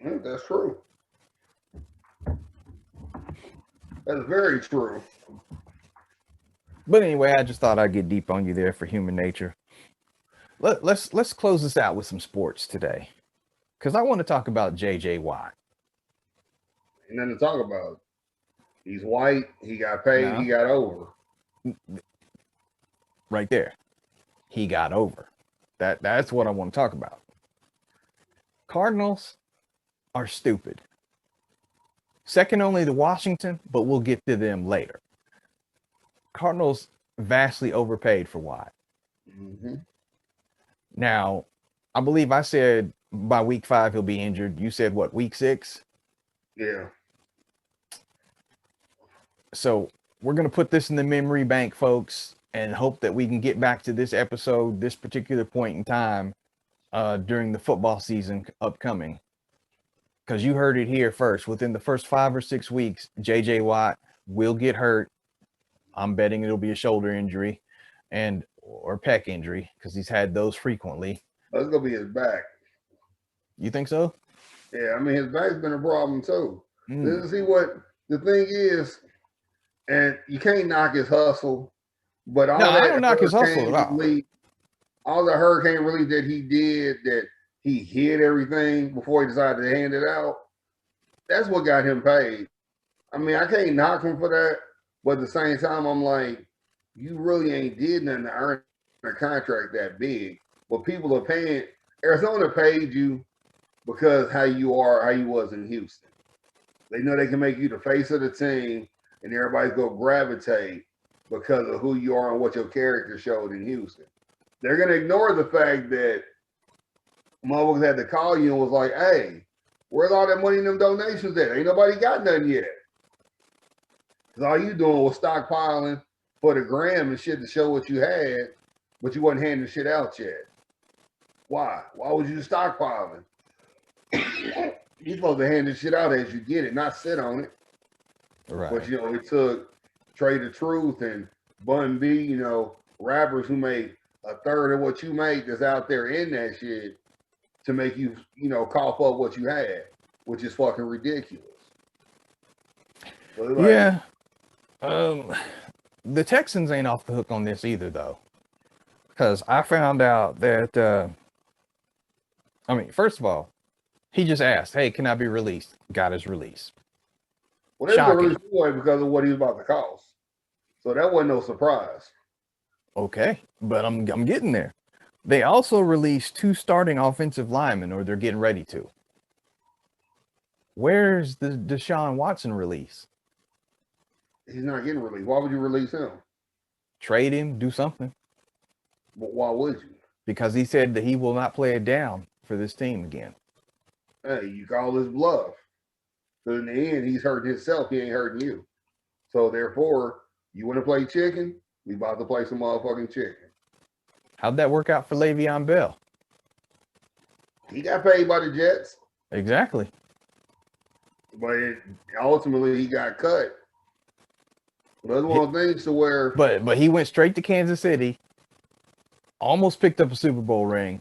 That's true. That's very true. But anyway, I just thought I'd get deep on you there for human nature. Let's close this out with some sports today. because I want to talk about J.J. Watt. Ain't nothing to talk about. He's white. He got paid. No. He got over. Right there. He got over. That's what I want to talk about. Cardinals are stupid. Second only to Washington, but we'll get to them later. Cardinals vastly overpaid for Watt. Mm-hmm. Now, I believe I said by week 5 he'll be injured. You said what, week 6? Yeah. So we're going to put this in the memory bank, folks, and hope that we can get back to this episode, this particular point in time during the football season upcoming. Because you heard it here first. Within the first 5 or 6 weeks, J.J. Watt will get hurt. I'm betting it'll be a shoulder injury or pec injury because he's had those frequently. That's going to be his back. You think so? Yeah, I mean, his back's been a problem too. Let's see what the thing is, and you can't knock his hustle, but all No, that I don't knock his hustle at all. All the hurricane relief that he did, that he hid everything before he decided to hand it out, that's what got him paid. I mean, I can't knock him for that, but at the same time, I'm like, you really ain't did nothing to earn a contract that big. But people are paying. Arizona paid you because how you was in Houston. They know they can make you the face of the team, and everybody's gonna gravitate because of who you are and what your character showed in Houston. They're gonna ignore the fact that motherfuckers had to call you and was like, "Hey, where's all that money in them donations at? Ain't nobody got nothing yet." Because all you doing was stockpiling for the gram and shit to show what you had, but you wasn't handing shit out yet. Why? Why was you stockpiling? You're supposed to hand this shit out as you get it, not sit on it. Right. But, it took Trey the Truth and Bun B, rappers who make a third of what you make that's out there in that shit to make you, cough up what you had, which is fucking ridiculous. Like, yeah. The Texans ain't off the hook on this either, though. Because I found out that, first of all, he just asked, "Hey, can I be released?" Got his release. Well, they released boy because of what he was about to cost. So that wasn't no surprise. Okay, but I'm getting there. They also released 2 starting offensive linemen, or they're getting ready to. Where's the Deshaun Watson release? He's not getting released. Why would you release him? Trade him, do something. But why would you? Because he said that he will not play it down for this team again. Hey, you call this bluff. So in the end, he's hurting himself. He ain't hurting you. So therefore, you want to play chicken? We about to play some motherfucking chicken. How'd that work out for Le'Veon Bell? He got paid by the Jets. Exactly. But ultimately, he got cut. That's one of the things to where. But he went straight to Kansas City. Almost picked up a Super Bowl ring.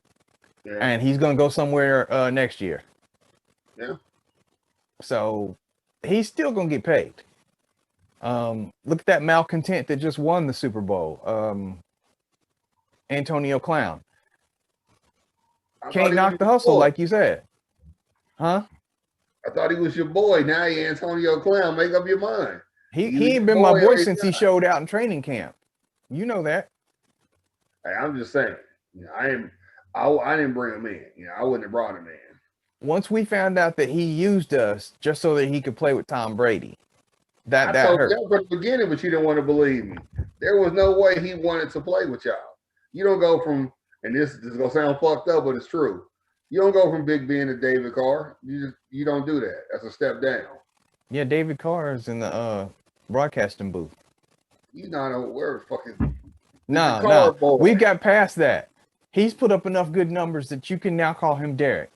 Yeah. And he's going to go somewhere next year. Yeah. So he's still going to get paid. Look at that malcontent that just won the Super Bowl. Antonio Clown. Can't knock the hustle like you said. Huh? I thought he was your boy. Now he Antonio Clown. Make up your mind. He ain't been my boy since he showed out in training camp. You know that. Hey, I'm just saying. I didn't bring him in. I wouldn't have brought him in. Once we found out that he used us just so that he could play with Tom Brady, that hurt. I told you from the beginning, but you didn't want to believe me. There was no way he wanted to play with y'all. You don't go from, and this is gonna sound fucked up, but it's true. You don't go from Big Ben to David Carr. You don't do that. That's a step down. Yeah, David Carr is in the broadcasting booth. You not aware of fucking. No. We got past that. He's put up enough good numbers that you can now call him Derek.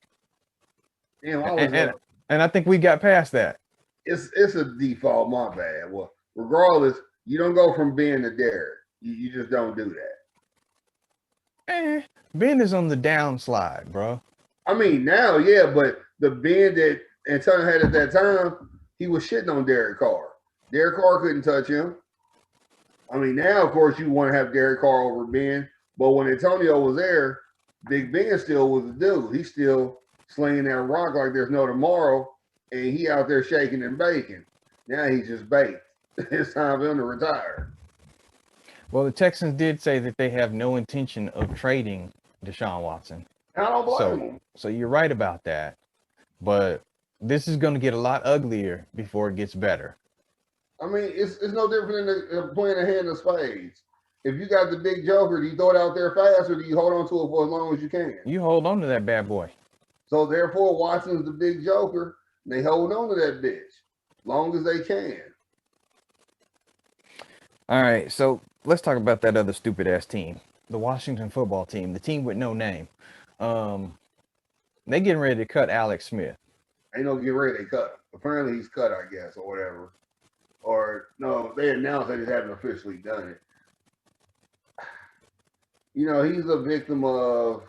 Damn, and I think we got past that. It's a default, my bad. Well, regardless, you don't go from Ben to Derek. You just don't do that. Ben is on the downslide, bro. I mean, now, yeah, but the Ben that Antonio had at that time, he was shitting on Derek Carr. Derek Carr couldn't touch him. I mean, now, of course, you want to have Derek Carr over Ben, but when Antonio was there, Big Ben still was the dude. He still slinging that rock like there's no tomorrow, and he out there shaking and baking. Now he's just baked. It's time for him to retire. Well, the Texans did say that they have no intention of trading Deshaun Watson. I don't blame him. So you're right about that. But this is going to get a lot uglier before it gets better. I mean, it's no different than playing a hand of spades. If you got the big joker, do you throw it out there fast or do you hold on to it for as long as you can? You hold on to that bad boy. So therefore, Watson's the big joker. They hold on to that bitch long as they can. All right, so let's talk about that other stupid ass team, the Washington football team, the team with no name. They getting ready to cut Alex Smith. Ain't no get ready, they cut him. Apparently he's cut, I guess, or whatever. Or no, they announced that he haven't officially done it. You know, he's a victim of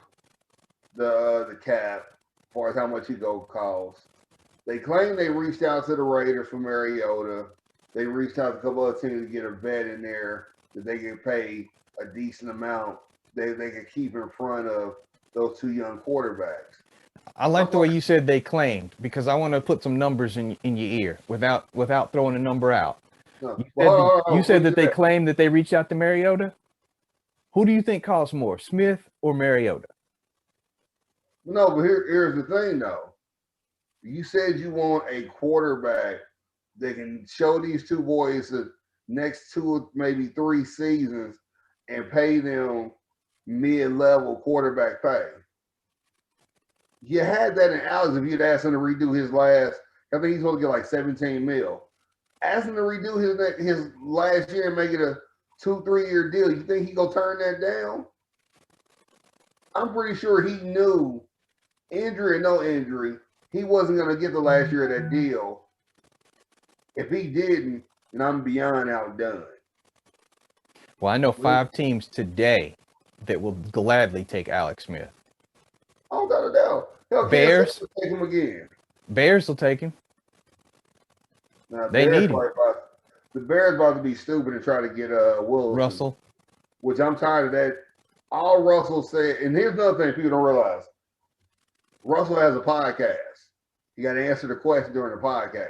the cap as far as how much he go cost. They claim they reached out to the Raiders for Mariota. They reached out to a couple other teams to get a vet in there that they could pay a decent amount they could keep in front of those two young quarterbacks. I like the way you said they claimed, because I want to put some numbers in your ear without throwing a number out. No. You said that they claimed that they reached out to Mariota. Who do you think costs more, Smith or Mariota? No, but here's the thing, though. You said you want a quarterback that can show these two boys the next 2 or maybe 3 seasons and pay them mid-level quarterback pay. You had that in Alex if you'd asked him to redo his last. I think he's supposed to get like 17 mil. Ask him to redo his last year and make it a 2-3 year deal. You think he gonna turn that down? I'm pretty sure he knew, injury or no injury, he wasn't gonna get the last year of that deal. If he didn't, then I'm beyond outdone. Well, I know 5 teams today that will gladly take Alex Smith. I don't got a doubt. Hell, Bears take him again. Bears will take him. Now, They need him. The Bears about to be stupid and try to get Wilson. Russell. Which I'm tired of that. All Russell said, and here's another thing people don't realize. Russell has a podcast. He got to answer the question during the podcast.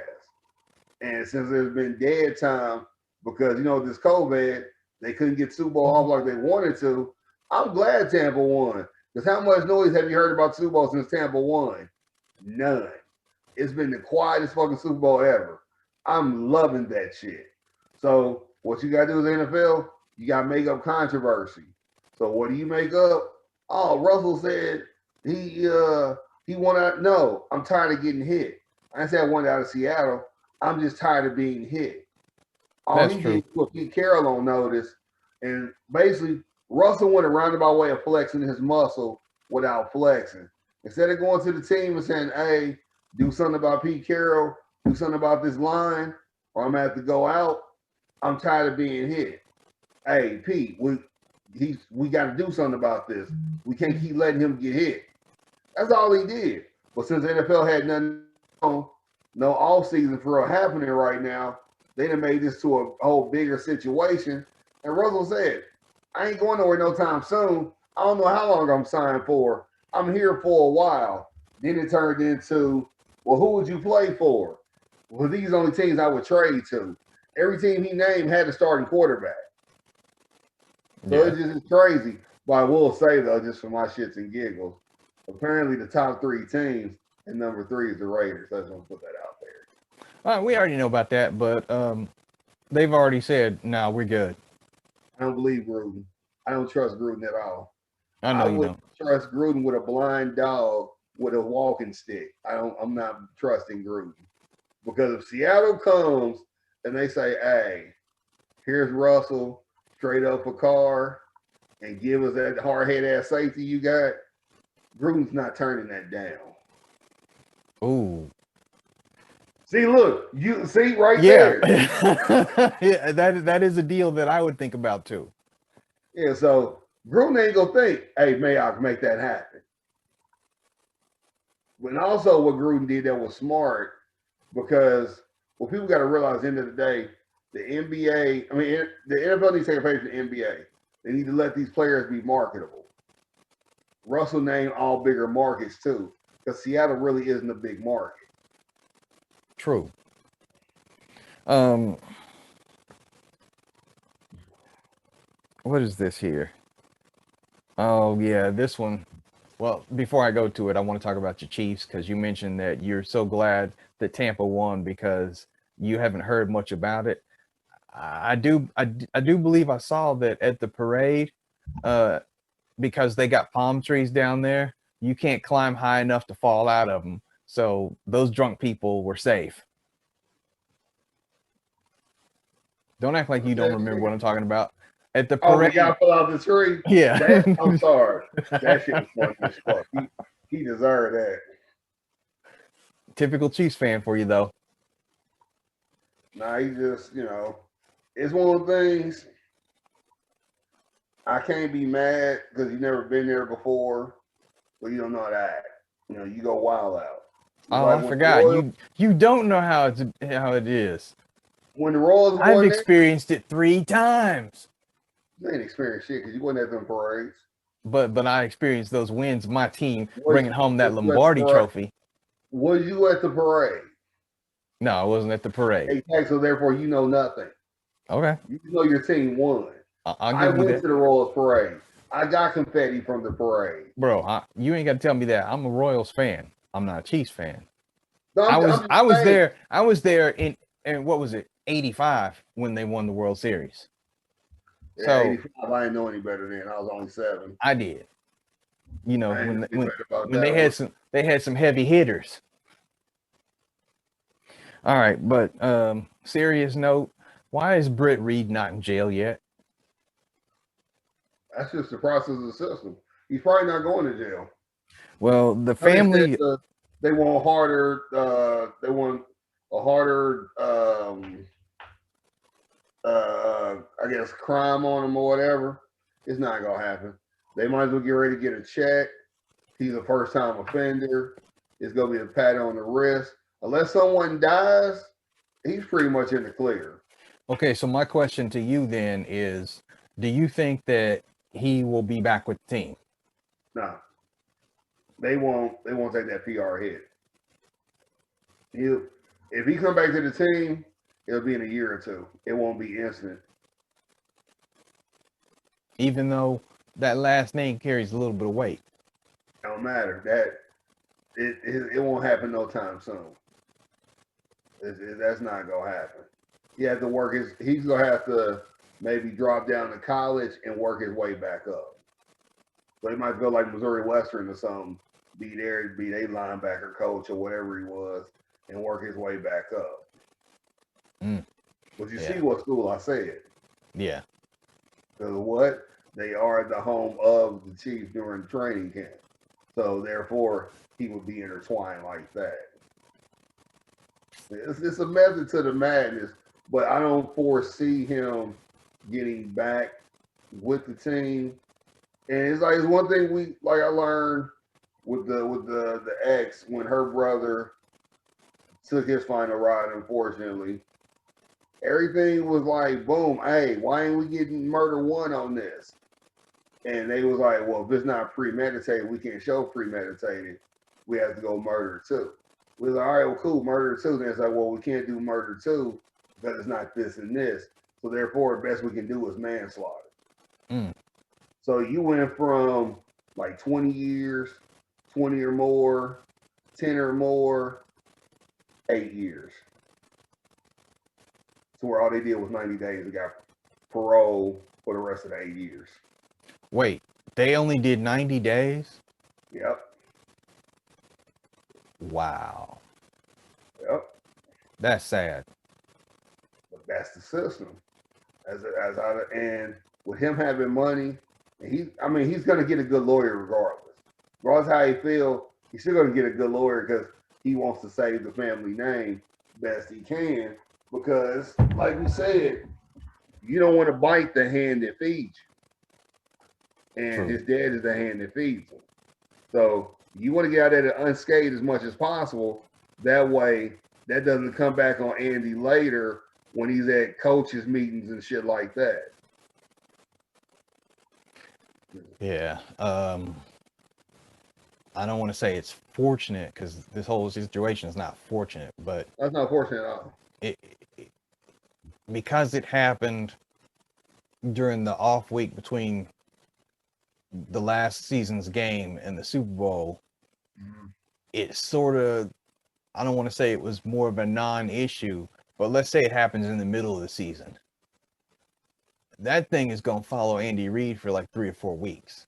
And since there's been dead time because, this COVID, they couldn't get Super Bowl off like they wanted to. I'm glad Tampa won. Because how much noise have you heard about Super Bowl since Tampa won? None. It's been the quietest fucking Super Bowl ever. I'm loving that shit. So what you got to do as NFL, you got to make up controversy. So what do you make up? Oh, Russell said he won out. No, I'm tired of getting hit. I said I wanted out of Seattle. I'm just tired of being hit. All he did was Pete Carroll on notice. And basically, Russell went a roundabout way of flexing his muscle without flexing. Instead of going to the team and saying, hey, do something about Pete Carroll, do something about this line, or I'm going to have to go out, I'm tired of being hit. Hey, Pete, we got to do something about this. We can't keep letting him get hit. That's all he did. But since the NFL had nothing on, no offseason for real happening right now, they done made this to a whole bigger situation. And Russell said, I ain't going nowhere no time soon. I don't know how long I'm signed for. I'm here for a while. Then it turned into, well, who would you play for? Well, these are the only teams I would trade to. Every team he named had a starting quarterback. So it's just crazy. But I will say, though, just for my shits and giggles, apparently the top 3 teams, and number 3 is the Raiders. I just want to put that out there. We already know about that, but they've already said, no, we're good. I don't believe Gruden. I don't trust Gruden at all. I know you don't. Trust Gruden with a blind dog with a walking stick. I'm not trusting Gruden. Because if Seattle comes and they say, hey, here's Russell, straight up for Carr, and give us that hard-head ass safety you got, Gruden's not turning that down. Ooh. See, look, you see right there. Yeah, that is a deal that I would think about too. Yeah, so Gruden ain't gonna think, hey, may I can make that happen. But also what Gruden did that was smart, because what people got to realize at the end of the day, the NBA, the NFL needs to take a page from the NBA. They need to let these players be marketable. Russell named all bigger markets too. because Seattle really isn't a big market. True. What is this here? Oh yeah, this one. Well, before I go to it, I want to talk about your Chiefs because you mentioned that you're so glad that Tampa won because you haven't heard much about it. I do believe I saw that at the parade, uh, because they got palm trees down there. You can't climb high enough to fall out of them, so those drunk people were safe. Don't act like you don't remember what I'm talking about. At the Oh, the parade, guy fell out the tree. yeah. I'm sorry. That shit was funny as fuck. He deserved that. Typical Chiefs fan for you though. Nah, he just, it's one of the things I can't be mad because you never been there before, but you don't know how to act. You go wild out. It's Oh, like I forgot. You don't know how it is. when the Royals I've won there, experienced it 3 times. you ain't experienced shit because you wasn't at them parades. But I experienced those wins. My team Was bringing home that was you at the Lombardi parade? trophy. Was you at the parade? No, I wasn't at the parade. Exactly. So therefore, you know nothing. Okay, You know your team won. I'll I give you went that, to the Royals parade. I got confetti from the parade. bro. You ain't got to tell me that. I'm a Royals fan. I'm not a Chiefs fan. No, I was I'm I just was saying. there. I was there in what was it, 85 when they won the World Series. Yeah, So 85. I didn't know any better then. I was only 7. I did. You know I ain't when any better about when that one. they had some heavy hitters. All right, but serious note, why is Britt Reed not in jail yet? That's just the process of the system. He's probably not going to jail. Well, the They said family, they want harder. They want a harder, I guess, crime on him or whatever. It's not gonna happen. They might as well get ready to get a check. He's a first-time offender. It's gonna be a pat on the wrist. Unless someone dies, he's pretty much in the clear. okay, so my question to you then is, do you think that he will be back with the team? No, they won't. They won't take that PR hit. If he come back to the team, it'll be in a year or 2. It won't be instant. Even though that last name carries a little bit of weight. It don't matter. It won't happen no time soon. That's not gonna happen. He has to work he's gonna have to maybe drop down to college and work his way back up. So he might go like Missouri Western or something, be a linebacker coach or whatever he was, and work his way back up. But you see what school I said. Yeah. Because what? They are the home of the Chiefs during training camp. So therefore, he would be intertwined like that. It's a method to the madness, but I don't foresee him getting back with the team. And it's one thing I learned with the ex when her brother took his final ride, unfortunately. Everything was like, boom, hey, why ain't we getting murder 1 on this? And they was like, well, if it's not premeditated, we can't show premeditated. We have to go murder 2. We was like, all right, well, cool, murder 2. Then it's like, well, we can't do murder 2 because it's not this and this. So therefore, the best we can do is manslaughter. So you went from like 20 years, 20 or more, 10 or more, 8 years. So where all they did was 90 days and got parole for the rest of the 8 years. Wait, they only did 90 days? Yep. Wow. Yep. That's sad. But that's the system. And with him having money, he's going to get a good lawyer regardless. Regardless how he feel, he's still going to get a good lawyer because he wants to save the family name best he can. Because, like we said, you don't want to bite the hand that feeds you. And True. his dad is the hand that feeds him. So you want to get out of it unscathed as much as possible. That way, that doesn't come back on Andy later when he's at coaches' meetings and shit like that. Yeah. I don't want to say it's fortunate because this whole situation is not fortunate, but That's not fortunate at all. it because it happened during the off week between the last season's game and the Super Bowl. It sort of, I don't want to say it was more of a non-issue, but let's say it happens in the middle of the season. That thing is going to follow Andy Reid for like 3 or 4 weeks,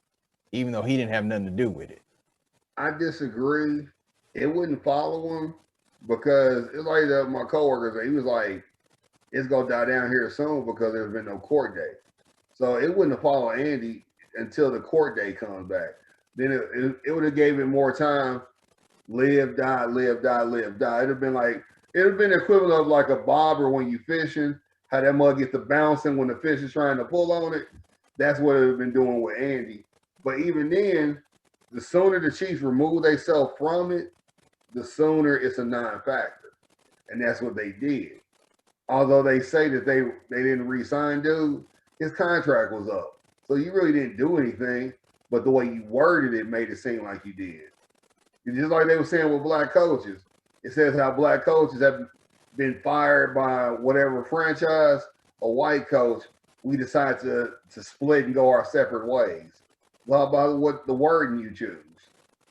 even though he didn't have nothing to do with it. I disagree. It wouldn't follow him because it's like my coworker said. He was like, "It's gonna die down here soon because there's been no court date." So it wouldn't have followed Andy until the court date comes back. Then it would have gave it more time. Live, die, live, die, live, die. It'd have been like it'd have been equivalent of like a bobber when you fishing. How that mug gets to bouncing when the fish is trying to pull on it. That's what it would have been doing with Andy. But even then, the sooner the Chiefs remove themselves from it, the sooner it's a non-factor. And that's what they did. Although they say that they didn't re-sign dude, his contract was up. So you really didn't do anything, but the way you worded it made it seem like you did. It's just like they were saying with black coaches. It says how black coaches have been fired by whatever franchise, a white coach, we decide to split and go our separate ways. Blah, blah, what the wording you choose.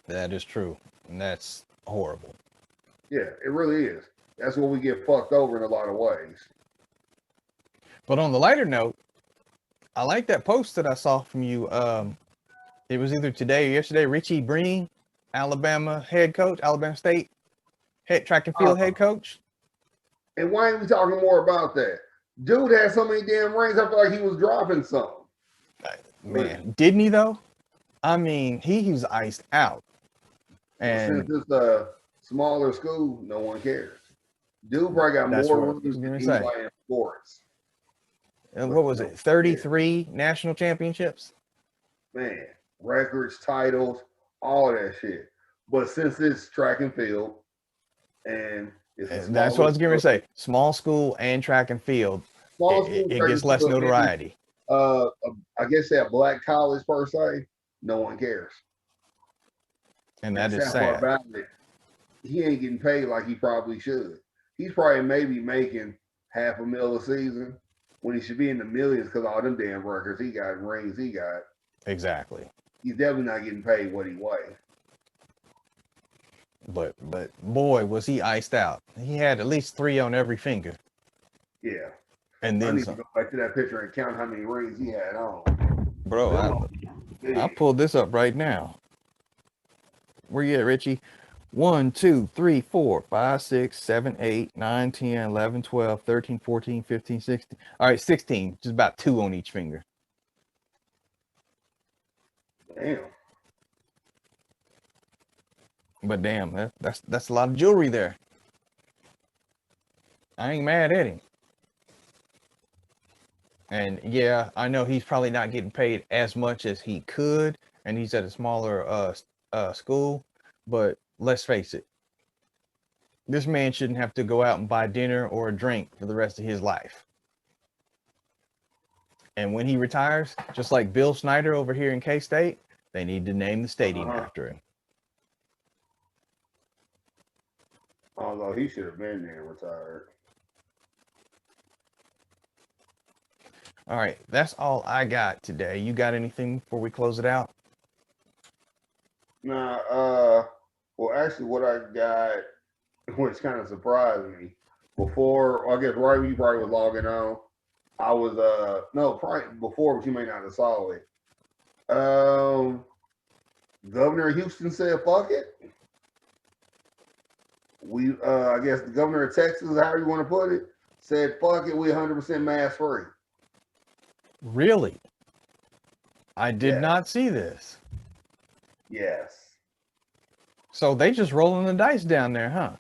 That is true. And that's horrible. Yeah, it really is. That's what we get fucked over in a lot of ways. But on the lighter note, I like that post that I saw from you. It was either today or yesterday. Richie Breen, Alabama head coach, Alabama State track and field head coach. And why ain't we talking more about that? Dude had so many damn rings, I feel like he was dropping something. Man, didn't he though? I mean, he was iced out. And since it's a smaller school, no one cares. Dude probably got more rings than anybody in sports. And what was it? 33 national championships? Man, records, titles, all of that shit. But since it's track and field, and that's what I was going to say. Small school and track and field, it gets less notoriety. I guess at black college per se, no one cares. And that is sad. About it, he ain't getting paid like he probably should. He's probably maybe making $500,000 a season when he should be in the millions because all them damn records he got and rings he got. Exactly. He's definitely not getting paid what he weighs. But boy, was he iced out. He had at least 3 on every finger. Yeah. And then I need to go back to that picture and count how many rings he had on. Bro, I pulled this up right now. Where you at, Richie? 1, 2, 3, 4, 5, 6, 7, 8, 9, 10, 11, 12, 13, 14, 15, 16. All right, 16. Just about 2 on each finger. Damn. But damn, that's a lot of jewelry there. I ain't mad at him. And yeah, I know he's probably not getting paid as much as he could, and he's at a smaller school. But let's face it, this man shouldn't have to go out and buy dinner or a drink for the rest of his life. And when he retires, just like Bill Snyder over here in K-State, they need to name the stadium after him. Although he should have been there and retired. All right, that's all I got today. You got anything before we close it out? Nah, well, actually, what I got, which kind of surprised me, before, I guess right when you probably was logging on, I was, no, probably before, but you may not have saw it. Governor Houston said, fuck it. I guess the governor of Texas, however you want to put it, said, fuck it, we 100% mask free. Really? I did not see this. Yes. So they just rolling the dice down there, huh?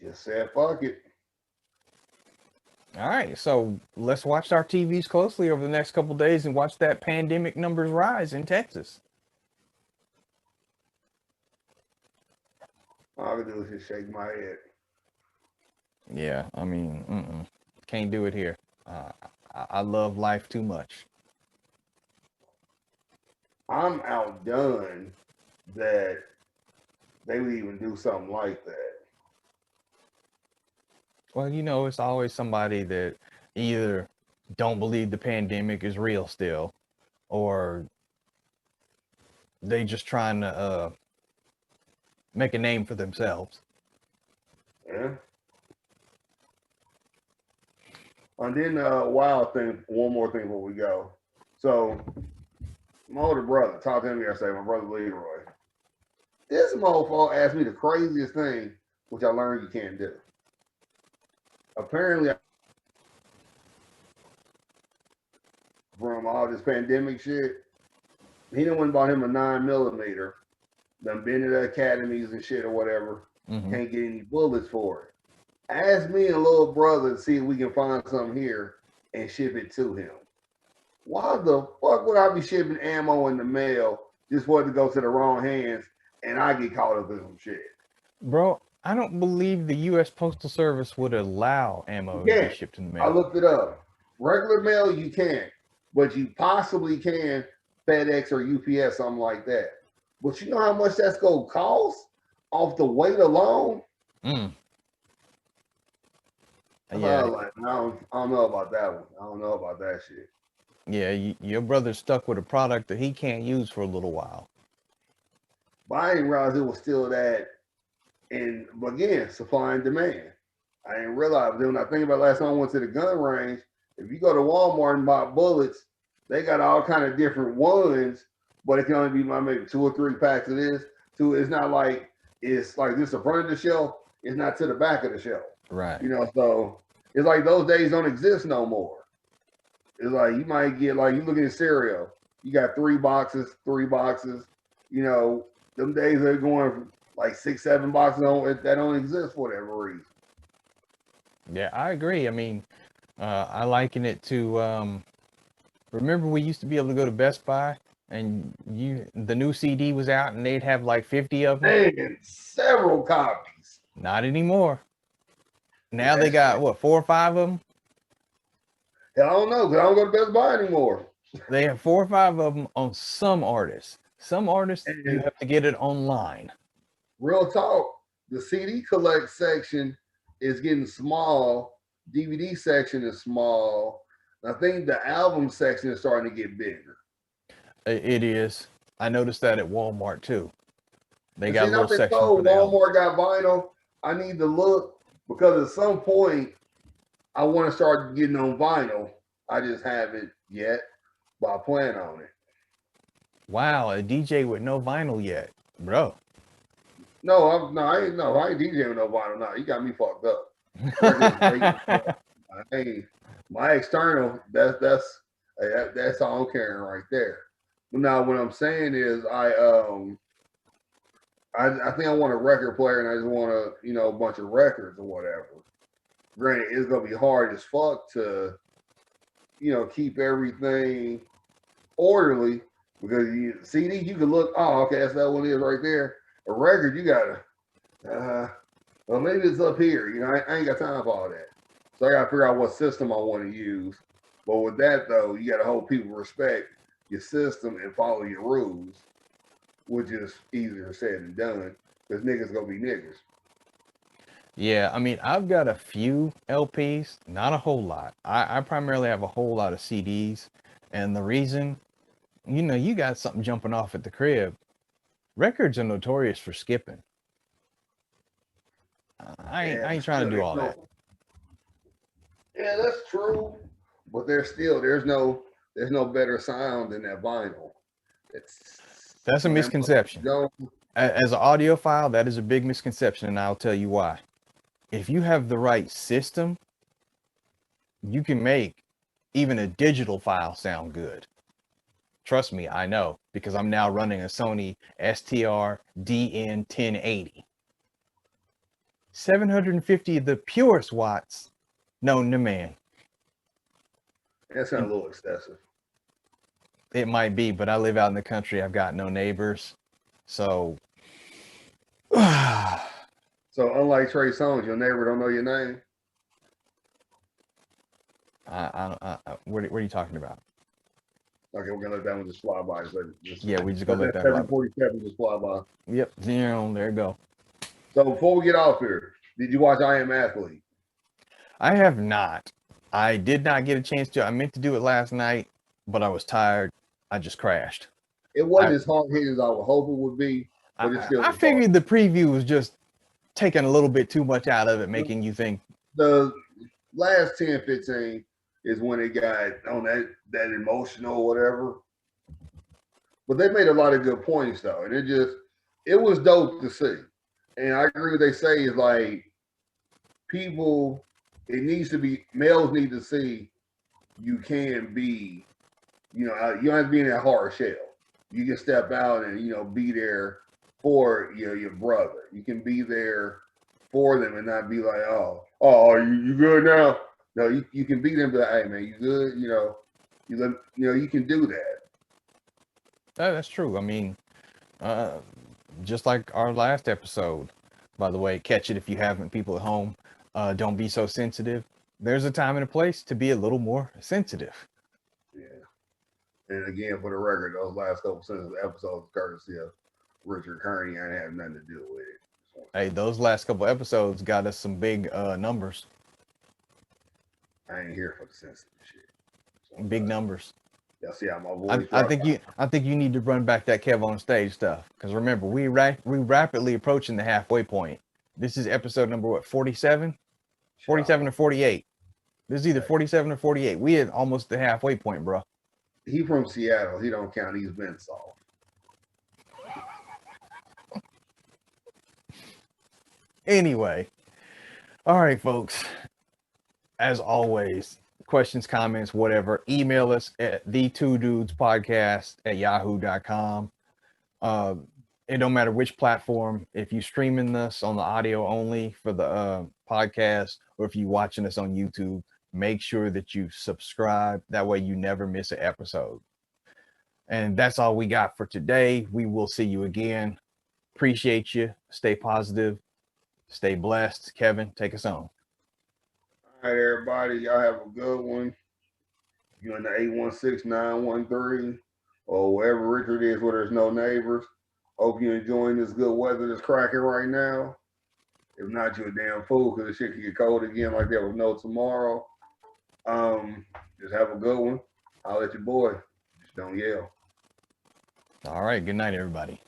Just said, fuck it. All right, so let's watch our TVs closely over the next couple of days and watch that pandemic numbers rise in Texas. All I can do is just shake my head. Yeah, I mean, can't do it here. I love life too much. I'm outdone that they would even do something like that. Well, it's always somebody that either don't believe the pandemic is real still, or they just trying to make a name for themselves. Yeah. And then wild thing, one more thing before we go. So my older brother, talked to him yesterday, my brother Leroy. This motherfucker asked me the craziest thing, which I learned you can't do. Apparently, from all this pandemic shit, he done went and bought him a 9mm. Done been to the academies and shit or whatever. Mm-hmm. Can't get any bullets for it. Ask me and little brother to see if we can find something here and ship it to him. Why the fuck would I be shipping ammo in the mail just for it to go to the wrong hands and I get caught up in some shit? Bro, I don't believe the U.S. Postal Service would allow ammo to be shipped in the I mail. looked it up. Regular mail you can't, but you possibly can FedEx or UPS, something like that. But you know how much that's gonna cost off the weight alone? Mm. I Yeah, like, I don't know about that one. I don't know about that shit. yeah. Your brother's stuck with a product that he can't use for a little while. But I didn't realize it was still that. And but again, supply and demand. I didn't realize. Then when I think about last time I went to the gun range, if you go to Walmart and buy bullets, they got all kind of different ones, but it can only be maybe 2 or 3 packs of this. It's not like it's like this the front of the shelf. It's not to the back of the shelf. Right. So it's like those days don't exist no more. It's like you might get like you look at cereal. You got 3 boxes. Them days they're going like 6, 7 boxes that don't exist for whatever reason. Yeah, I agree. I mean, I liken it to remember we used to be able to go to Best Buy and the new CD was out and they'd have like 50 of them. And several copies. Not anymore. Now they got what, 4 or 5 of them? I don't know because I don't go to Best Buy anymore. They have 4 or 5 of them on some artists. Some artists you have to get it online. Real talk, the CD collect section is getting small. DVD section is small. I think the album section is starting to get bigger. It is. I noticed that at Walmart too. They got a little section for the Walmart got vinyl. I need to look because at some point I want to start getting on vinyl. I just haven't yet, but I plan on it. Wow, a DJ with no vinyl yet, bro. No, I ain't DJing with no vinyl. No, you got me fucked up. My external. That's all I'm carrying right there. But now what I'm saying is I think I want a record player and I just want a bunch of records or whatever. Granted, it's gonna be hard as fuck to keep everything orderly because CD you can look, oh okay, that's that one is right there. A record you gotta well maybe it's up here. I ain't got time for all that. So I gotta figure out what system I want to use. But with that though, you gotta hope people respect your system and follow your rules, which is easier said than done because niggas gonna be niggas. Yeah, I mean, I've got a few LPs, not a whole lot. I primarily have a whole lot of CDs. And the reason, you got something jumping off at the crib. Records are notorious for skipping. I ain't trying to do all that. Yeah, that's true. But there's no better sound than that vinyl. That's a misconception. As an audiophile, that is a big misconception, and I'll tell you why. If you have the right system, you can make even a digital file sound good. Trust me, I know, because I'm now running a Sony STR DN1080. 750 of the purest watts known to man. That sounds a little excessive. It might be, but I live out in the country. I've got no neighbors. So so unlike Trey Songz, your neighbor don't know your name? What are you talking about? Okay, we're gonna let that one just fly by. Yeah, we just gonna let that 747 just fly by. Yep, there you go. So before we get off here, did you watch I Am Athlete? I have not. I did not get a chance to. I meant to do it last night, but I was tired. I just crashed. It wasn't as hard hit as I would hope it would be, but it still. I figured the preview was just taking a little bit too much out of it, making you think. The last 10, 15 is when it got on that emotional whatever. But they made a lot of good points though, and it was dope to see. And I agree with what they say is like people, it needs to be males need to see you can be, you don't have to be in that hard shell. You can step out and be there for your brother. You can be there for them and not be like, oh, you good now? No, you can be them, but hey man, you good? You can do that. That's true. I mean, just like our last episode, by the way, catch it if you haven't, people at home. Don't be so sensitive. There's a time and a place to be a little more sensitive. Yeah. And again, for the record, those last couple episodes, courtesy of Richard Kearney, I have nothing to do with it. Hey, those last couple episodes got us some big numbers. I ain't here for the sensitive shit. Big numbers. Y'all see how my voice? I think you need to run back that Kev on stage stuff, because remember we rapidly approaching the halfway point. This is episode number what, 47? 47 or 48. This is either 47 or 48. We at almost the halfway point, bro. He from Seattle. He don't count. He's been soft. Anyway, all right, folks. As always, questions, comments, whatever, email us at the2dudespodcast@yahoo.com. It don't matter which platform. If you streaming this on the audio only for the podcast, or if you watching us on YouTube, make sure that you subscribe. That way you never miss an episode. And that's all we got for today. We will see you again. Appreciate you. Stay positive. Stay blessed. Kevin, take us on. All right, everybody. Y'all have a good one. You in the 816-913 or wherever Richard is where there's no neighbors. Hope you're enjoying this good weather that's cracking right now. If not, you're a damn fool because the shit can get cold again like there was no tomorrow. Just have a good one. I'll let your boy. Just don't yell. All right. Good night, everybody.